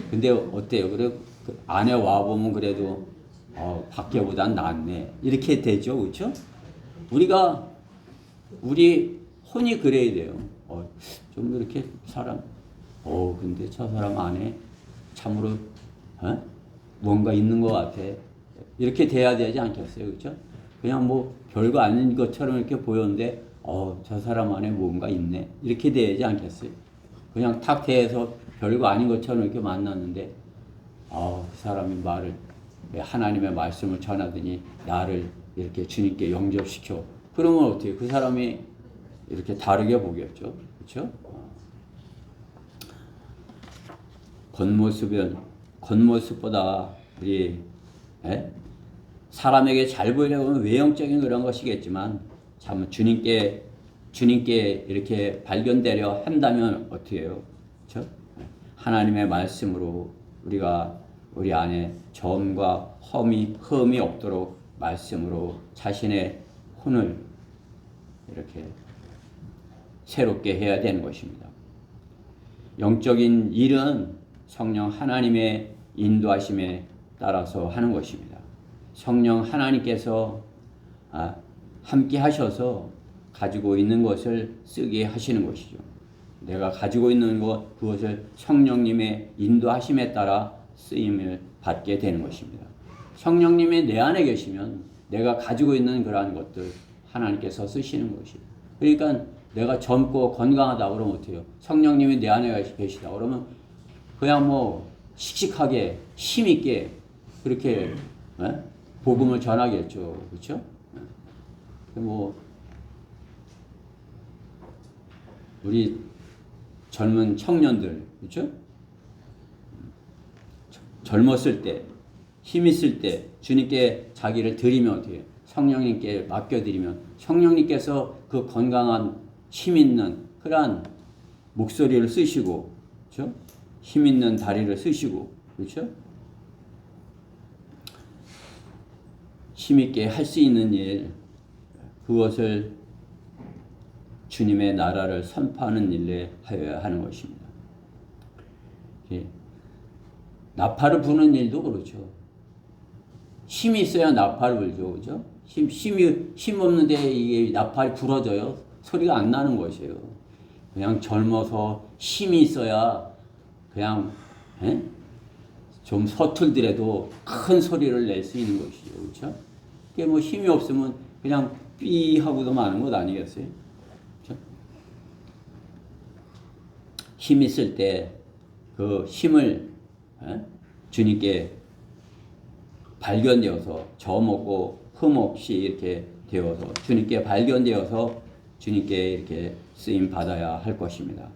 근데 어때요? 그래 그 안에 와 보면 그래도 밖에보단 낫네. 이렇게 되죠, 그렇죠? 우리 혼이 그래야 돼요. 좀 이렇게 근데 저 사람 안에 참으로 뭔가 있는 것 같아. 이렇게 돼야 되지 않겠어요, 그렇죠? 그냥 별거 아닌 것처럼 이렇게 보였는데, 저 사람 안에 뭔가 있네. 이렇게 되지 않겠어요? 그냥 탁 대해서 별거 아닌 것처럼 이렇게 만났는데, 그 사람이 하나님의 말씀을 전하더니 나를 이렇게 주님께 영접시켜. 그러면 어떻게 그 사람이 이렇게 다르게 보겠죠, 그렇죠? 겉모습보다 우리 사람에게 잘 보이려고 하면 외형적인 그런 것이겠지만 참 주님께 이렇게 발견되려 한다면 어떻게 해요? 그렇죠? 하나님의 말씀으로 우리가 우리 안에 점과 흠이 없도록 말씀으로 자신의 혼을 이렇게 새롭게 해야 되는 것입니다. 영적인 일은 성령 하나님의 인도하심에 따라서 하는 것입니다. 성령 하나님께서 함께 하셔서 가지고 있는 것을 쓰게 하시는 것이죠. 내가 가지고 있는 것, 그것을 성령님의 인도하심에 따라 쓰임을 받게 되는 것입니다. 성령님이 내 안에 계시면 내가 가지고 있는 그러한 것들 하나님께서 쓰시는 것이에요. 그러니까 내가 젊고 건강하다 그러면 어때요? 성령님이 내 안에 계시다 그러면 그냥 뭐 씩씩하게 힘있게 그렇게 복음을 전하겠죠. 그렇죠? 뭐 우리 젊은 청년들, 그렇죠? 젊었을 때, 힘 있을 때 주님께 자기를 드리면 어떻게 해요? 성령님께 맡겨드리면 성령님께서 그 건강한 힘 있는 그러한 목소리를 쓰시고, 그렇죠? 힘 있는 다리를 쓰시고, 그렇죠? 힘 있게 할 수 있는 일, 그것을 주님의 나라를 선포하는 일에 하여야 하는 것입니다. 나팔을 부는 일도 그렇죠. 힘이 있어야 나팔을 불죠. 그죠? 힘 없는데 이게 나팔이 부러져요. 소리가 안 나는 것이에요. 그냥 젊어서 힘이 있어야 그냥, 좀 서툴더라도 큰 소리를 낼 수 있는 것이죠. 그렇죠? 그게 뭐 힘이 없으면 그냥 삐 하고도 마는 것 아니겠어요? 그렇죠? 힘 있을 때 그 힘을 주님께 발견되어서 저먹고 흠없이 이렇게 되어서 주님께 발견되어서 주님께 이렇게 쓰임 받아야 할 것입니다.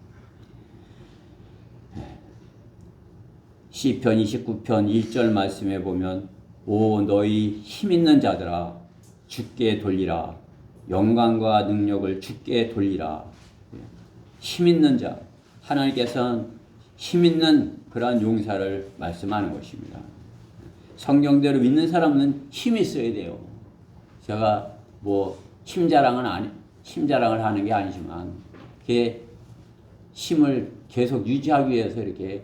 시편 29편 1절 말씀에 보면 오 너희 힘 있는 자들아 주께 돌리라 영광과 능력을 주께 돌리라. 힘 있는 자 하나님께서는 힘 있는 그러한 용사를 말씀하는 것입니다. 성경대로 믿는 사람은 힘이 있어야 돼요. 제가 뭐 힘자랑을 하는 게 아니지만 그게 힘을 계속 유지하기 위해서 이렇게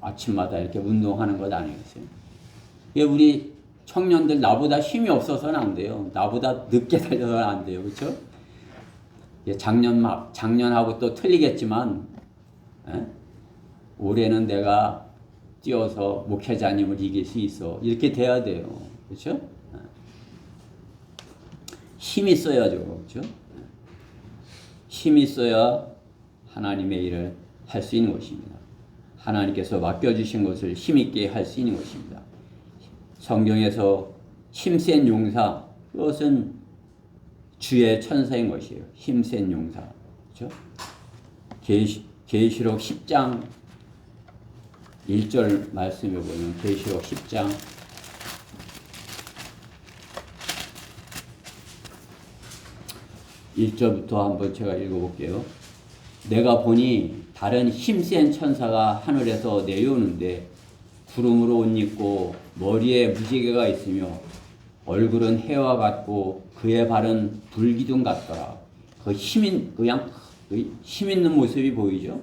아침마다 이렇게 운동하는 것 아니겠어요? 우리 청년들 나보다 힘이 없어서는 안 돼요. 나보다 늦게 달려서는 안 돼요. 그렇죠? 작년하고 또 틀리겠지만 올해는 내가 뛰어서 목회자님을 이길 수 있어. 이렇게 돼야 돼요. 그렇죠? 힘이 있어야죠. 그렇죠? 힘이 있어야 하나님의 일을 할 수 있는 것입니다. 하나님께서 맡겨주신 것을 힘있게 할 수 있는 것입니다. 성경에서 힘센 용사, 그것은 주의 천사인 것이에요. 힘센 용사. 그렇죠? 계시록 10장 1절 말씀에 보면 계시록 10장 1절부터 한번 제가 읽어볼게요. 내가 보니 다른 힘센 천사가 하늘에서 내려오는데 구름으로 옷 입고 머리에 무지개가 있으며 얼굴은 해와 같고 그의 발은 불기둥 같더라. 그 힘 있는 모습이 보이죠?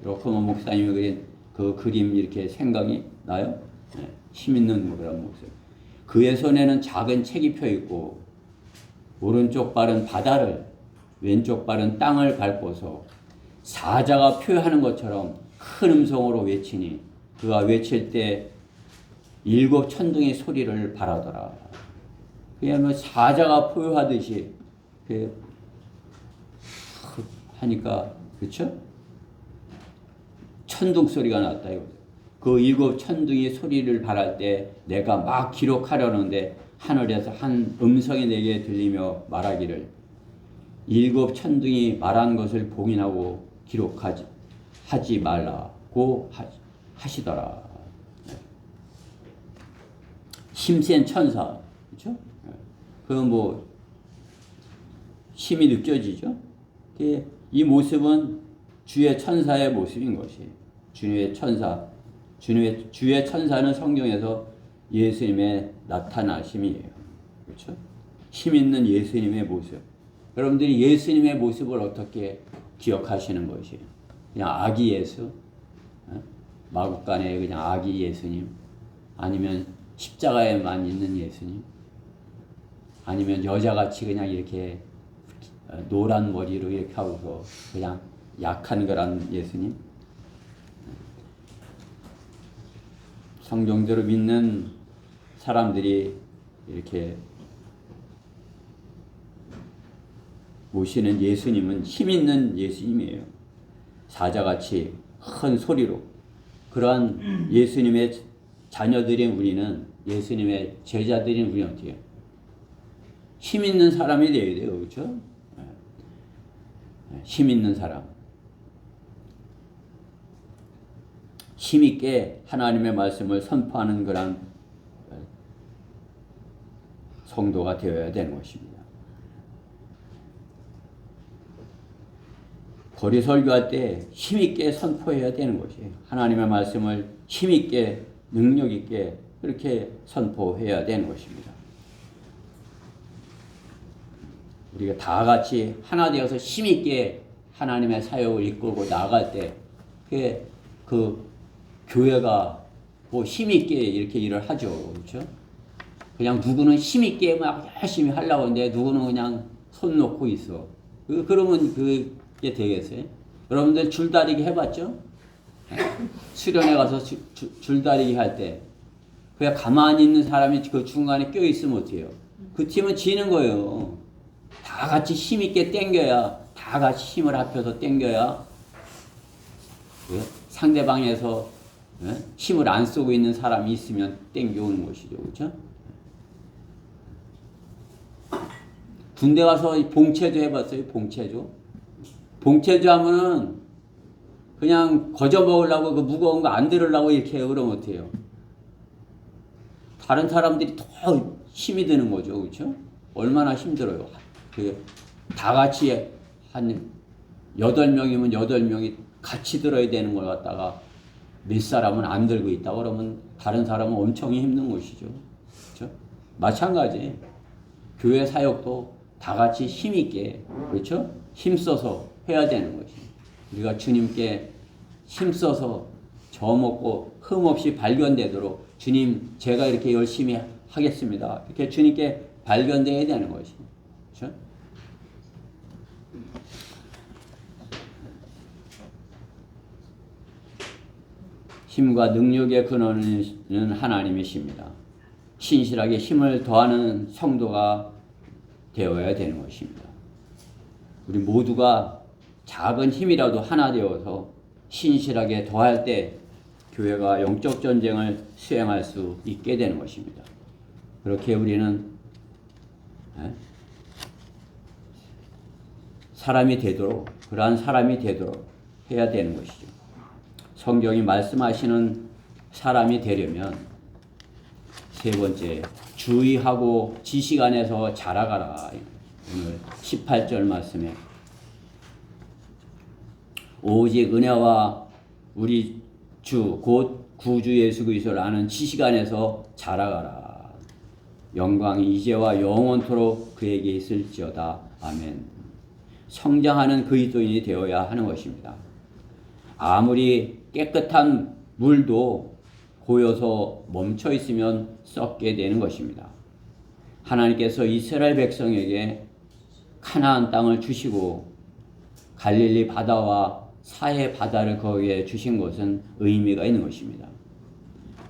로커먼 목사님이 그린 그 그림 이렇게 생각이 나요? 힘 있는 그런 모습. 그의 손에는 작은 책이 펴 있고 오른쪽 발은 바다를 왼쪽 발은 땅을 밟고서 사자가 표현하는 것처럼 큰 음성으로 외치니 그가 외칠 때 7 천둥의 소리를 발하더라. 그냥 뭐 사자가 포효하듯이 하니까 그렇죠? 천둥 소리가 났다 이거. 그 7 천둥의 소리를 발할 때 내가 막 기록하려는데 하늘에서 한 음성이 내게 들리며 말하기를 7 천둥이 말한 것을 봉인하고 하지 말라고 하시더라. 힘센 천사, 그렇죠? 그 뭐 힘이 느껴지죠? 이 모습은 주의 천사의 모습인 것이에요. 주의 천사는 성경에서 예수님의 나타나심이에요. 그렇죠? 힘 있는 예수님의 모습. 여러분들이 예수님의 모습을 어떻게 기억하시는 것이에요? 그냥 아기 예수, 마국간의 그냥 아기 예수님, 아니면 십자가에만 있는 예수님, 아니면 여자같이 그냥 이렇게 노란 머리로 이렇게 하고서 그냥 약한 거란 예수님. 성경대로 믿는 사람들이 이렇게 모시는 예수님은 힘 있는 예수님이에요. 사자같이 큰 소리로. 그러한 예수님의 자녀들인 우리는, 예수님의 제자들인 우리는 어떻게 해요? 힘 있는 사람이 되어야 돼요. 그렇죠? 힘 있는 사람. 힘 있게 하나님의 말씀을 선포하는 그런 성도가 되어야 되는 것입니다. 거리 설교할 때 힘 있게 선포해야 되는 것이에요. 하나님의 말씀을 힘 있게, 능력 있게 그렇게 선포해야 되는 것입니다. 우리가 다 같이 하나 되어서 힘 있게 하나님의 사역을 이끌고 나아갈 때, 그 교회가 뭐 힘 있게 이렇게 일을 하죠. 그렇죠? 그냥 누구는 힘 있게 막 열심히 하려고 하는데 누구는 그냥 손 놓고 있어. 그러면 그게 되겠어요? 여러분들 줄다리기 해봤죠? 수련회 가서 줄다리기 할 때 그냥 가만히 있는 사람이 그 중간에 껴있으면 어때요? 그 팀은 지는 거예요. 다 같이 힘 있게 당겨야, 다 같이 힘을 합해서 당겨야 상대방에서 힘을 안 쓰고 있는 사람이 있으면 당겨오는 것이죠. 그렇죠? 군대 가서 봉체조 해봤어요? 봉체조? 봉체조 하면은 그냥 거저 먹으려고 그 무거운 거 안 들으려고 이렇게 해요. 그러면 어때요? 다른 사람들이 더 힘이 드는 거죠. 그렇죠? 얼마나 힘들어요. 다 같이 한 8명이면 8명이 같이 들어야 되는 걸 갖다가 몇 사람은 안 들고 있다 그러면 다른 사람은 엄청 힘든 것이죠. 그렇죠? 마찬가지. 교회 사역도 다 같이 힘있게, 그렇죠? 힘써서 해야 되는 것이. 우리가 주님께 힘써서 저먹고 흠없이 발견되도록 주님, 제가 이렇게 열심히 하겠습니다. 이렇게 주님께 발견되어야 되는 것이. 그렇죠? 힘과 능력의 근원은 하나님이십니다. 신실하게 힘을 더하는 성도가 되어야 되는 것입니다. 우리 모두가 작은 힘이라도 하나 되어서 신실하게 더할 때 교회가 영적 전쟁을 수행할 수 있게 되는 것입니다. 그렇게 우리는 사람이 되도록, 그러한 사람이 되도록 해야 되는 것이죠. 성경이 말씀하시는 사람이 되려면 세 번째, 주의하고 지식 안에서 자라가라. 오늘 18절 말씀에 오직 은혜와 우리 주 곧 구주 예수 그리스도를 아는 지식 안에서 자라가라. 영광이 이제와 영원토록 그에게 있을지어다. 아멘. 성장하는 그리스도인이 되어야 하는 것입니다. 아무리 깨끗한 물도 고여서 멈춰 있으면 썩게 되는 것입니다. 하나님께서 이스라엘 백성에게 가나안 땅을 주시고 갈릴리 바다와 사해 바다를 거기에 주신 것은 의미가 있는 것입니다.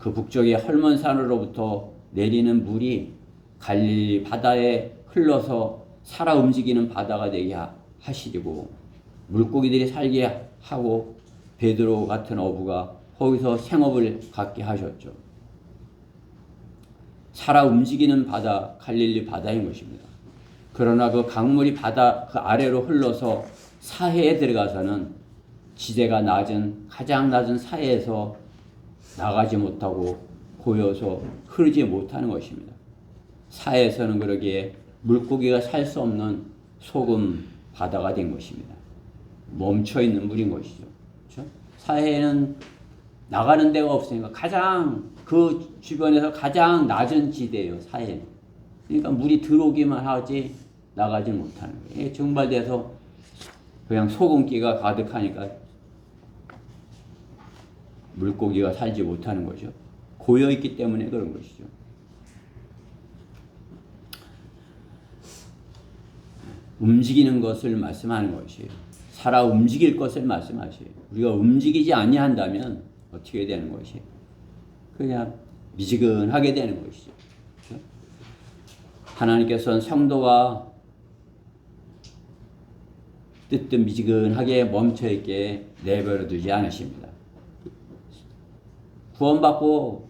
그 북쪽의 헐몬산으로부터 내리는 물이 갈릴리 바다에 흘러서 살아 움직이는 바다가 되게 하시고 물고기들이 살게 하고 베드로 같은 어부가 거기서 생업을 갖게 하셨죠. 살아 움직이는 바다, 갈릴리 바다인 것입니다. 그러나 그 강물이 바다 그 아래로 흘러서 사해에 들어가서는 지대가 낮은, 가장 낮은 사해에서 나가지 못하고 고여서 흐르지 못하는 것입니다. 사해에서는 그러기에 물고기가 살 수 없는 소금 바다가 된 것입니다. 멈춰있는 물인 것이죠. 그렇죠? 사해에는 나가는 데가 없으니까 가장 그 주변에서 가장 낮은 지대예요. 사해. 그러니까 물이 들어오기만 하지 나가지 못하는 거예요. 증발돼서 그냥 소금기가 가득하니까 물고기가 살지 못하는 거죠. 고여있기 때문에 그런 것이죠. 움직이는 것을 말씀하는 것이에요. 살아 움직일 것을 말씀하셔요. 우리가 움직이지 아니한다면 어떻게 되는 것이에요? 그냥 미지근하게 되는 것이죠. 그렇죠? 하나님께서는 성도가 뜨뜻 미지근하게 멈춰있게 내버려 두지 않으십니다. 구원받고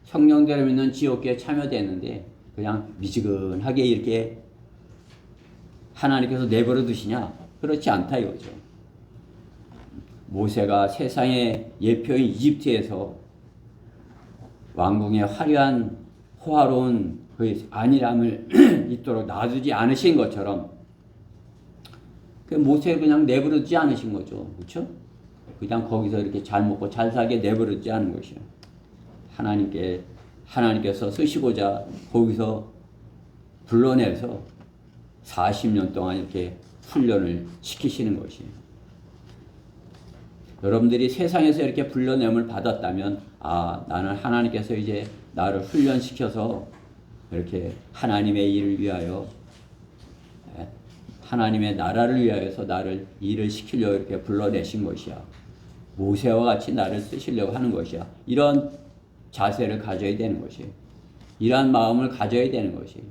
성령대로 믿는 지옥계에 참여됐는데 그냥 미지근하게 이렇게 하나님께서 내버려 두시냐? 그렇지 않다 이거죠. 모세가 세상의 예표인 이집트에서 왕궁의 화려한 호화로운 그 안일함을 있도록 놔두지 않으신 것처럼 모세 그냥 내버려 두지 않으신 거죠. 그렇죠? 그냥 거기서 이렇게 잘 먹고 잘 살게 내버려 두지 않은 것이요. 하나님께서 쓰시고자 거기서 불러내서 40년 동안 이렇게 훈련을 시키시는 것이에요. 여러분들이 세상에서 이렇게 불러냄을 받았다면 나는 하나님께서 이제 나를 훈련시켜서 이렇게 하나님의 일을 위하여 하나님의 나라를 위하여서 나를 일을 시키려고 이렇게 불러내신 것이야. 모세와 같이 나를 쓰시려고 하는 것이야. 이런 자세를 가져야 되는 것이에요. 이러한 마음을 가져야 되는 것이에요.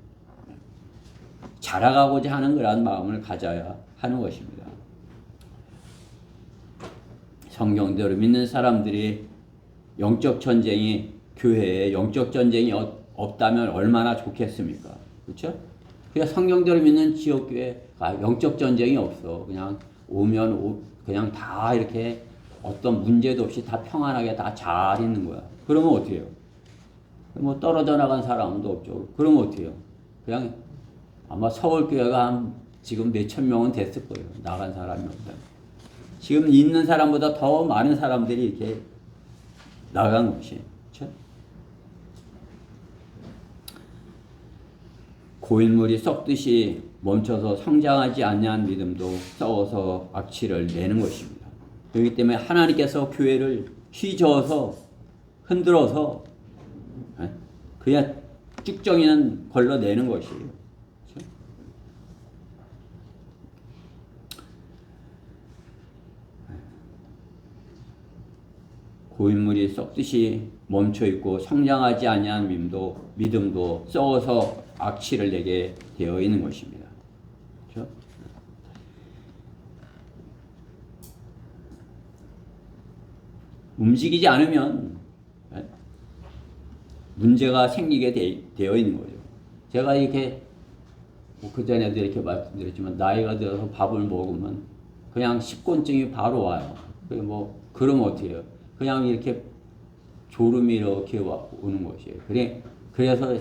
자라가고자 하는 그러한 마음을 가져야 하는 것입니다. 성경대로 믿는 사람들이 영적 전쟁이 교회에 영적 전쟁이 없다면 얼마나 좋겠습니까? 그렇죠? 그냥 성경대로 믿는 지역교회가 영적 전쟁이 없어. 그냥 오면 그냥 다 이렇게 어떤 문제도 없이 다 평안하게 다 잘 있는 거야. 그러면 어떻게 해요? 뭐 떨어져 나간 사람도 없죠. 그러면 어떻게 해요? 그냥 아마 서울교회가 한 지금 몇천 명은 됐을 거예요. 나간 사람이 없다. 지금 있는 사람보다 더 많은 사람들이 이렇게 나간 것이. 그렇죠? 고인물이 썩듯이 멈춰서 성장하지 않냐는 믿음도 썩어서 악취를 내는 것입니다. 그렇기 때문에 하나님께서 교회를 휘저어서 흔들어서 그냥 쭉정이는 걸러내는 것이에요. 고인물이 썩듯이 멈춰있고 성장하지 아니한 믿음도 썩어서 악취를 내게 되어 있는 것입니다. 그렇죠? 움직이지 않으면 문제가 생기게 되어 있는 거죠. 제가 이렇게 그전에도 이렇게 말씀드렸지만 나이가 들어서 밥을 먹으면 그냥 식곤증이 바로 와요. 그러면 어떻게 해요? 그냥 이렇게 졸음이 이렇게 오는 것이에요. 그래서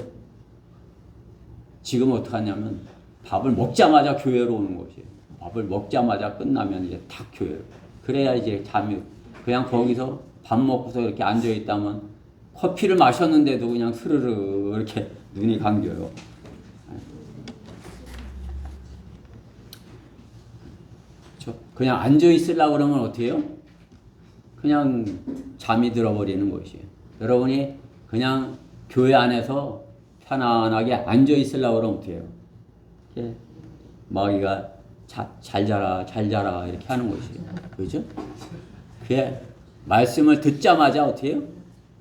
지금 어떻게 하냐면 밥을 먹자마자 교회로 오는 것이에요. 밥을 먹자마자 끝나면 이제 다 교회로. 그래야 이제 잠이 그냥 거기서 밥 먹고서 이렇게 앉아 있다면 커피를 마셨는데도 그냥 스르르 이렇게 눈이 감겨요. 그렇죠? 그냥 앉아 있으려고 그러면 어떻게 해요? 그냥 잠이 들어버리는 것이에요. 여러분이 그냥 교회 안에서 편안하게 앉아 있으려고 그러면 어떻게 해요? 이렇게 마귀가 잘 자라 이렇게 하는 것이에요. 그죠? 그게 말씀을 듣자마자 어떻게 해요?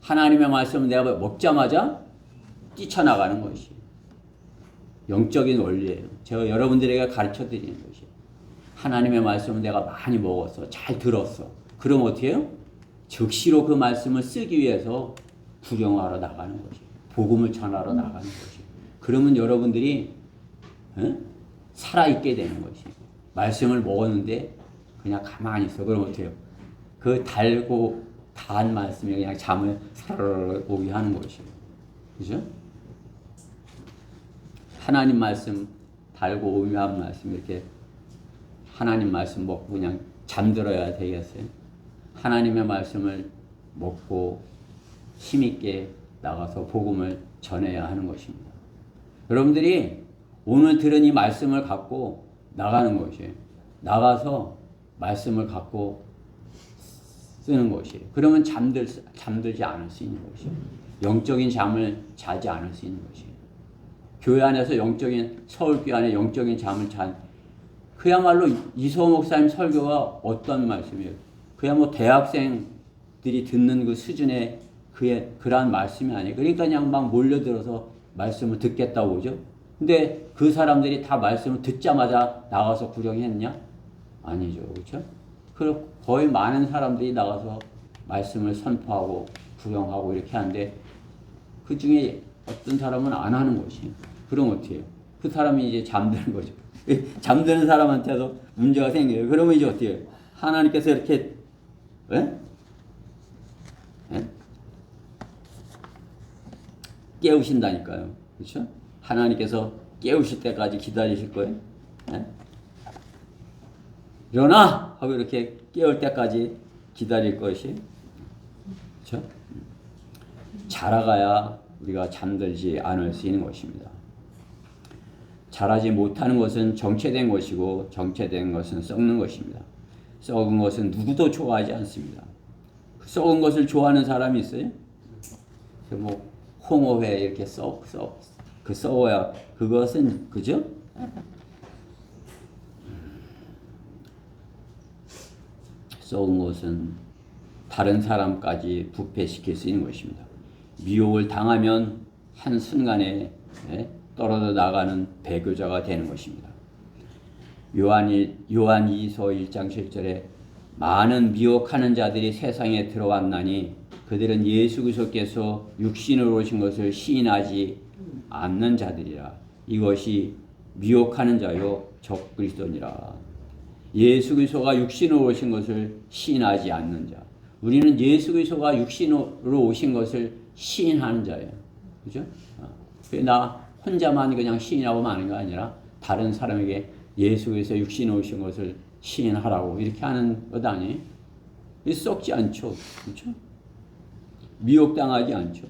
하나님의 말씀을 내가 먹자마자 뛰쳐나가는 것이에요. 영적인 원리예요. 제가 여러분들에게 가르쳐 드리는 것이에요. 하나님의 말씀을 내가 많이 먹었어. 잘 들었어. 그럼 어떻게 해요? 즉시로 그 말씀을 쓰기 위해서 구경하러 나가는 것이에요. 복음을 전하러 나가는 것이에요. 그러면 여러분들이 살아있게 되는 것이에요. 말씀을 먹었는데 그냥 가만히 있어. 그럼 어떻게 해요? 그 달고 단 말씀이 그냥 잠을 사르르 오게 하는 것이에요. 그죠? 하나님 말씀, 달고 오묘한 말씀, 이렇게 하나님 말씀 먹고 그냥 잠들어야 되겠어요? 하나님의 말씀을 먹고 힘있게 나가서 복음을 전해야 하는 것입니다. 여러분들이 오늘 들은 이 말씀을 갖고 나가는 것이에요. 나가서 말씀을 갖고 쓰는 것이에요. 그러면 잠들지 않을 수 있는 것이에요. 영적인 잠을 자지 않을 수 있는 것이에요. 교회 안에서 서울교회 안에 영적인 잠을 그야말로 이소호 목사님 설교가 어떤 말씀이에요? 그야 뭐 대학생들이 듣는 그 수준의 그러한 말씀이 아니에요. 그러니까 그냥 막 몰려들어서 말씀을 듣겠다고 오죠. 근데 그 사람들이 다 말씀을 듣자마자 나가서 구령했냐? 아니죠. 그렇죠? 그리고 거의 많은 사람들이 나가서 말씀을 선포하고 구령하고 이렇게 하는데 그 중에 어떤 사람은 안 하는 것이. 그럼 어떻게 해요? 그 사람이 이제 잠드는 거죠. 잠드는 사람한테도 문제가 생겨요. 그러면 이제 어떻게 해요? 하나님께서 이렇게 에? 에? 깨우신다니까요. 그렇죠? 하나님께서 깨우실 때까지 기다리실 거예요. 에? 일어나! 하고 이렇게 깨울 때까지 기다릴 것이. 그렇죠? 자라가야 우리가 잠들지 않을 수 있는 것입니다. 자라지 못하는 것은 정체된 것이고 정체된 것은 썩는 것입니다. 썩은 것은 누구도 좋아하지 않습니다. 썩은 것을 좋아하는 사람이 있어요? 뭐 홍어회 이렇게 그 썩어야 그것은 그죠? 썩은 것은 다른 사람까지 부패시킬 수 있는 것입니다. 미혹을 당하면 한순간에 떨어져 나가는 배교자가 되는 것입니다. 요한 2서 1장 7절에 많은 미혹하는 자들이 세상에 들어왔나니 그들은 예수 그리스도께서 육신으로 오신 것을 시인하지 않는 자들이라. 이것이 미혹하는 자요 적 그리스도니라. 예수 그리스도가 육신으로 오신 것을 시인하지 않는 자. 우리는 예수 그리스도가 육신으로 오신 것을 시인하는 자예요. 그죠? 나 혼자만 그냥 시인하고 마는 게 아니라 다른 사람에게 예수 그리스도 육신으로 오신 것을 시인하라고 이렇게 하는 것 아니에요? 썩지 않죠. 그렇죠? 미혹당하지 않죠.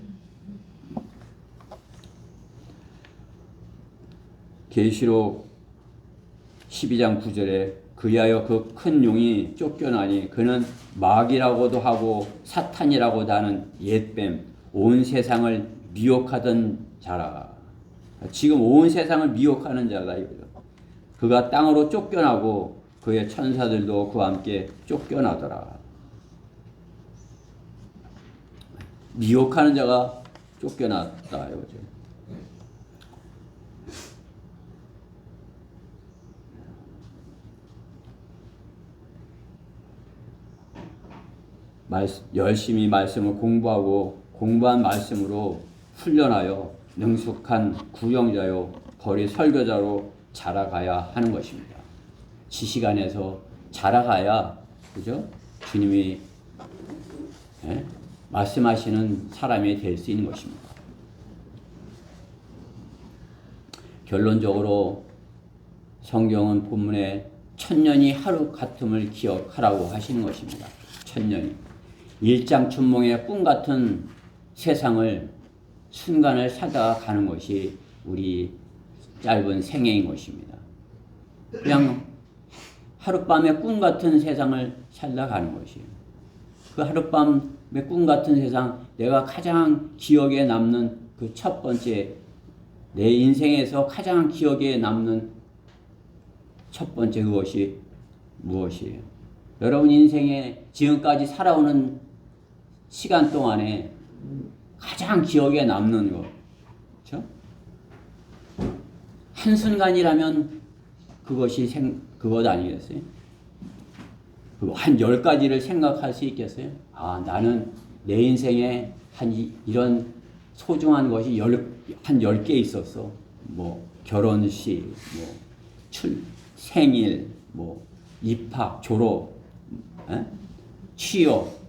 계시록 12장 9절에 그리하여 그 큰 용이 쫓겨나니 그는 마귀라고도 하고 사탄이라고도 하는 옛뱀 온 세상을 미혹하던 자라. 지금 온 세상을 미혹하는 자다 이거죠. 그가 땅으로 쫓겨나고 그의 천사들도 그와 함께 쫓겨나더라. 미혹하는 자가 쫓겨났다 이거죠. 열심히 말씀을 공부한 말씀으로 훈련하여 능숙한 구령자요 거리 설교자로 자라가야 하는 것입니다. 지식 안에서 자라가야 그죠? 주님이 말씀하시는 사람이 될 수 있는 것입니다. 결론적으로 성경은 본문에 천년이 하루 같음을 기억하라고 하시는 것입니다. 천년이. 일장춘몽의 꿈 같은 세상을 순간을 살다가 가는 것이 우리 짧은 생애인 것입니다. 그냥 하룻밤의 꿈 같은 세상을 살다 가는 것이에요. 그 하룻밤의 꿈 같은 세상, 내가 가장 기억에 남는 그 첫 번째, 내 인생에서 가장 기억에 남는 첫 번째 그것이 무엇이에요? 여러분 인생에 지금까지 살아오는 시간 동안에 가장 기억에 남는 것, 그렇죠? 한순간이라면 그것이 그것 아니겠어요? 한 10가지를 생각할 수 있겠어요? 아, 나는 내 인생에 이런 소중한 것이 한 10개 있었어. 뭐, 결혼식, 뭐, 생일, 뭐, 입학, 졸업, 취업,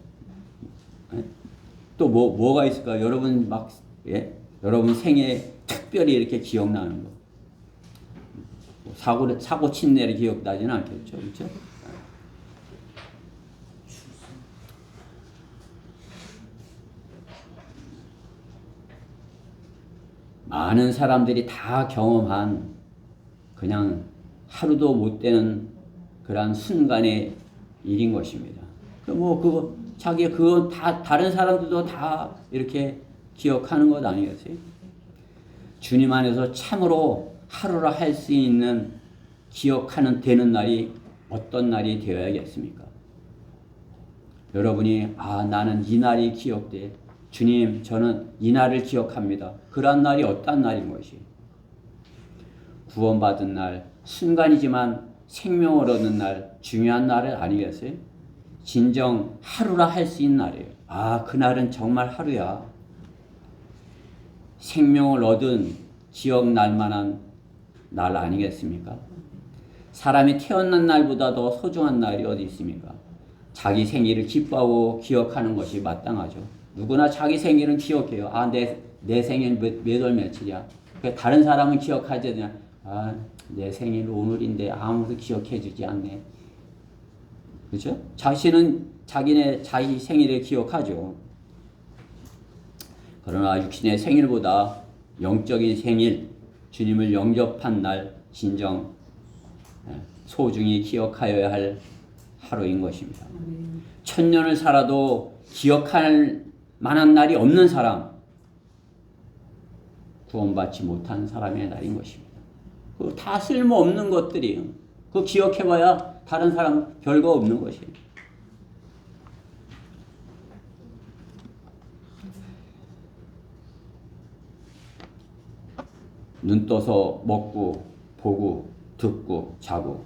또 뭐가 있을까? 여러분 여러분 생애 특별히 이렇게 기억나는 거. 사고 친 날이 기억나지는 않겠죠. 그렇죠? 많은 사람들이 다 경험한 그냥 하루도 못 되는 그러한 순간의 일인 것입니다. 그거 자기 그건 다 다른 사람들도 다 이렇게 기억하는 것 아니겠어요? 주님 안에서 참으로 하루라 할 수 있는 기억하는 되는 날이 어떤 날이 되어야겠습니까? 여러분이 나는 이 날이 기억돼. 주님, 저는 이 날을 기억합니다. 그런 날이 어떤 날인 것이? 구원받은 날, 순간이지만 생명을 얻는 날, 중요한 날은 아니겠어요? 진정 하루라 할 수 있는 날이에요. 그날은 정말 하루야. 생명을 얻은 기억날 만한 날 아니겠습니까? 사람이 태어난 날보다 더 소중한 날이 어디 있습니까? 자기 생일을 기뻐하고 기억하는 것이 마땅하죠. 누구나 자기 생일은 기억해요. 내 생일 몇 월 며칠이야. 다른 사람은 기억하지 않냐. 내 생일 오늘인데 아무도 기억해 주지 않네. 그렇죠? 자신은 자기 생일을 기억하죠. 그러나 육신의 생일보다 영적인 생일, 주님을 영접한 날 진정 소중히 기억하여야 할 하루인 것입니다. 천년을 살아도 기억할 만한 날이 없는 사람, 구원받지 못한 사람의 날인 것입니다. 그 다 쓸모없는 것들이에요. 그거 기억해봐야 다른 사람 별거 없는 것이에요. 눈 떠서 먹고 보고 듣고 자고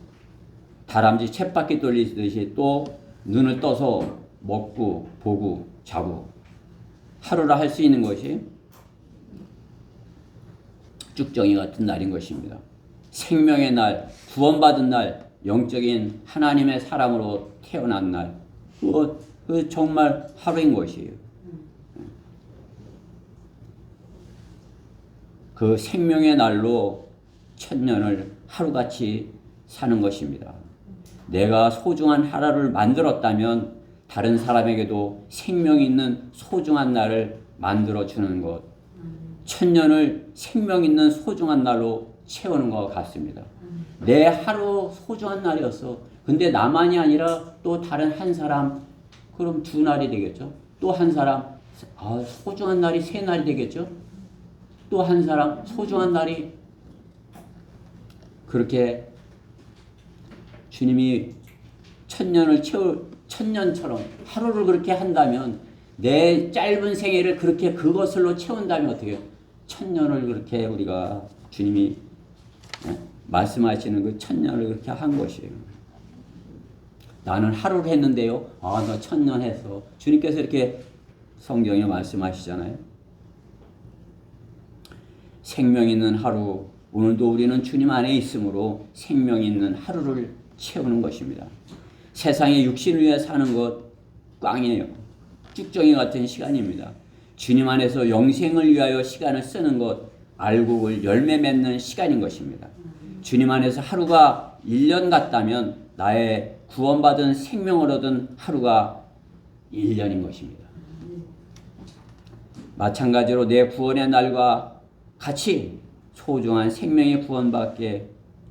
다람쥐 쳇바퀴 돌리듯이 또 눈을 떠서 먹고 보고 자고 하루라 할 수 있는 것이 쭉정이 같은 날인 것입니다. 생명의 날, 구원받은 날, 영적인 하나님의 사람으로 태어난 날, 그 정말 하루인 것이에요. 그 생명의 날로 천년을 하루같이 사는 것입니다. 내가 소중한 하루를 만들었다면 다른 사람에게도 생명 있는 소중한 날을 만들어주는 것, 천년을 생명 있는 소중한 날로 채우는 것 같습니다. 내 하루 소중한 날이었어. 근데 나만이 아니라 또 다른 한 사람, 그럼 두 날이 되겠죠. 또 한 사람, 소중한 날이 세 날이 되겠죠. 또 한 사람 소중한 날이 그렇게 주님이 천년처럼 하루를 그렇게 한다면 내 짧은 생애를 그렇게 그것으로 채운다면 어떻게 해요? 천년을 그렇게 우리가 주님이 말씀하시는 그 천년을 그렇게 한 것이에요. 나는 하루를 했는데요. 너 천년 했어. 주님께서 이렇게 성경에 말씀하시잖아요. 생명 있는 하루, 오늘도 우리는 주님 안에 있으므로 생명 있는 하루를 채우는 것입니다. 세상에 육신을 위해 사는 것 꽝이에요. 쭉정이 같은 시간입니다. 주님 안에서 영생을 위하여 시간을 쓰는 것, 알곡을 열매 맺는 시간인 것입니다. 주님 안에서 하루가 1년 같다면 나의 구원받은 생명을 얻은 하루가 1년인 것입니다. 마찬가지로 내 구원의 날과 같이 소중한 생명의 구원받게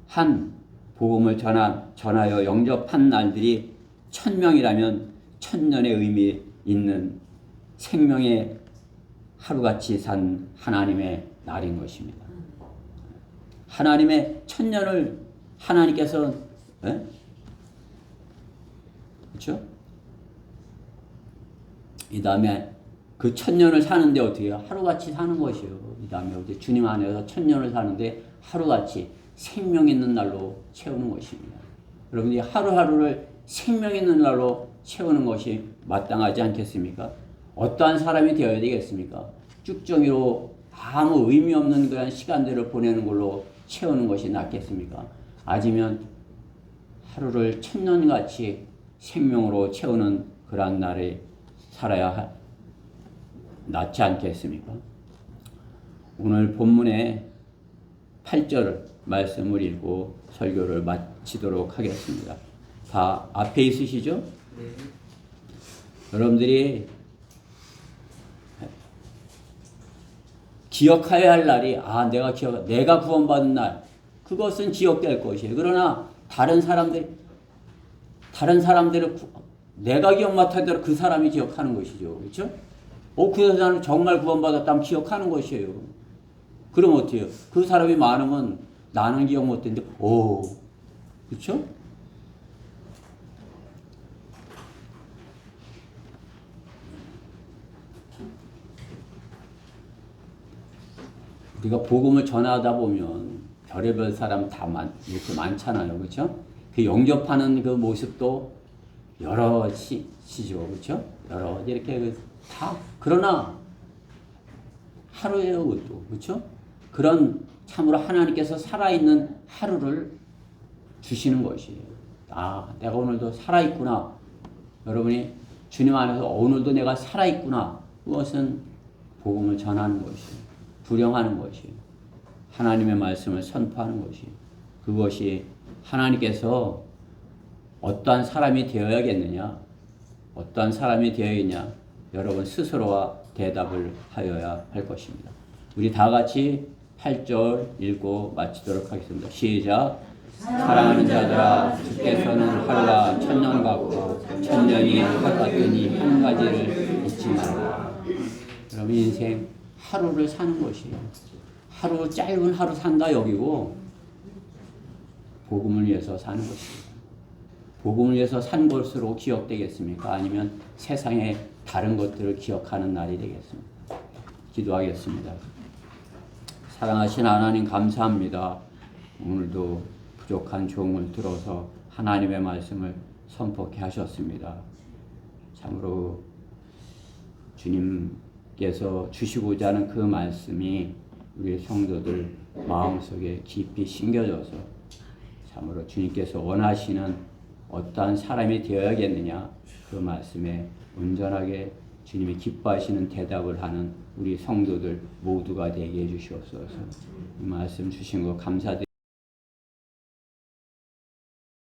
한 복음을 전하여 영접한 날들이 1000명이라면 1000년의 의미 있는 생명의 하루같이 산 하나님의 날인 것입니다. 하나님의 1000년을 하나님께서 그렇죠? 이 다음에 그 1000년을 사는데 어떻게 해요? 하루같이 사는 것이에요. 이 다음에 주님 안에서 1000년을 사는데 하루같이 생명 있는 날로 채우는 것입니다. 여러분이 하루하루를 생명 있는 날로 채우는 것이 마땅하지 않겠습니까? 어떠한 사람이 되어야 되겠습니까? 쭉정이로 아무 의미 없는 그런 시간들을 보내는 걸로 채우는 것이 낫겠습니까? 아니면 하루를 천년같이 생명으로 채우는 그런 날에 살아야 낫지 않겠습니까? 오늘 본문의 8절 말씀을 읽고 설교를 마치도록 하겠습니다. 다 앞에 있으시죠? 네. 여러분들이 기억해야 할 날이 내가 구원받은 날, 그것은 기억될 것이에요. 그러나 다른 사람들을 내가 기억 못한 대로 그 사람이 기억하는 것이죠. 그렇죠? 그 사람은 정말 구원받았다면 기억하는 것이에요. 그럼 어때요? 그 사람이 많으면 나는 기억 못했는데, 그렇죠? 우리가 복음을 전하다 보면 별의별 사람 다 이렇게 많잖아요. 그렇죠? 그 영접하는 그 모습도 여럿이죠. 그렇죠? 여러 이렇게 다 그러나 하루예요, 그것도. 그렇죠? 그런 참으로 하나님께서 살아있는 하루를 주시는 것이에요. 내가 오늘도 살아있구나. 여러분이 주님 안에서 오늘도 내가 살아있구나. 그것은 복음을 전하는 것이에요. 불영하는 것이에요. 하나님의 말씀을 선포하는 것이에요. 그것이 하나님께서 어떠한 사람이 되어야겠느냐, 어떠한 사람이 되어야겠냐, 여러분 스스로가 대답을 하여야 할 것입니다. 우리 다 같이 8절 읽고 마치도록 하겠습니다. 시작. 사랑하는 자들아, 주께서는 하루가 천년 같고 천년이 하루 같으니 한 가지를 잊지 말라. 여러분 인생 하루를 사는 것이에요. 하루 짧은 하루 산다 여기고 복음을 위해서 사는 것입니다. 복음을 위해서 산 것으로 기억되겠습니까? 아니면 세상의 다른 것들을 기억하는 날이 되겠습니까? 기도하겠습니다. 사랑하신 하나님 감사합니다. 오늘도 부족한 종을 들어서 하나님의 말씀을 선포케 하셨습니다. 참으로 주님께서 주시고자 하는 그 말씀이 우리 성도들 마음속에 깊이 심겨져서 참으로 주님께서 원하시는 어떠한 사람이 되어야겠느냐, 그 말씀에 온전하게 주님이 기뻐하시는 대답을 하는 우리 성도들 모두가 되게 해주시옵소서. 이 말씀 주신 거 감사드립니다.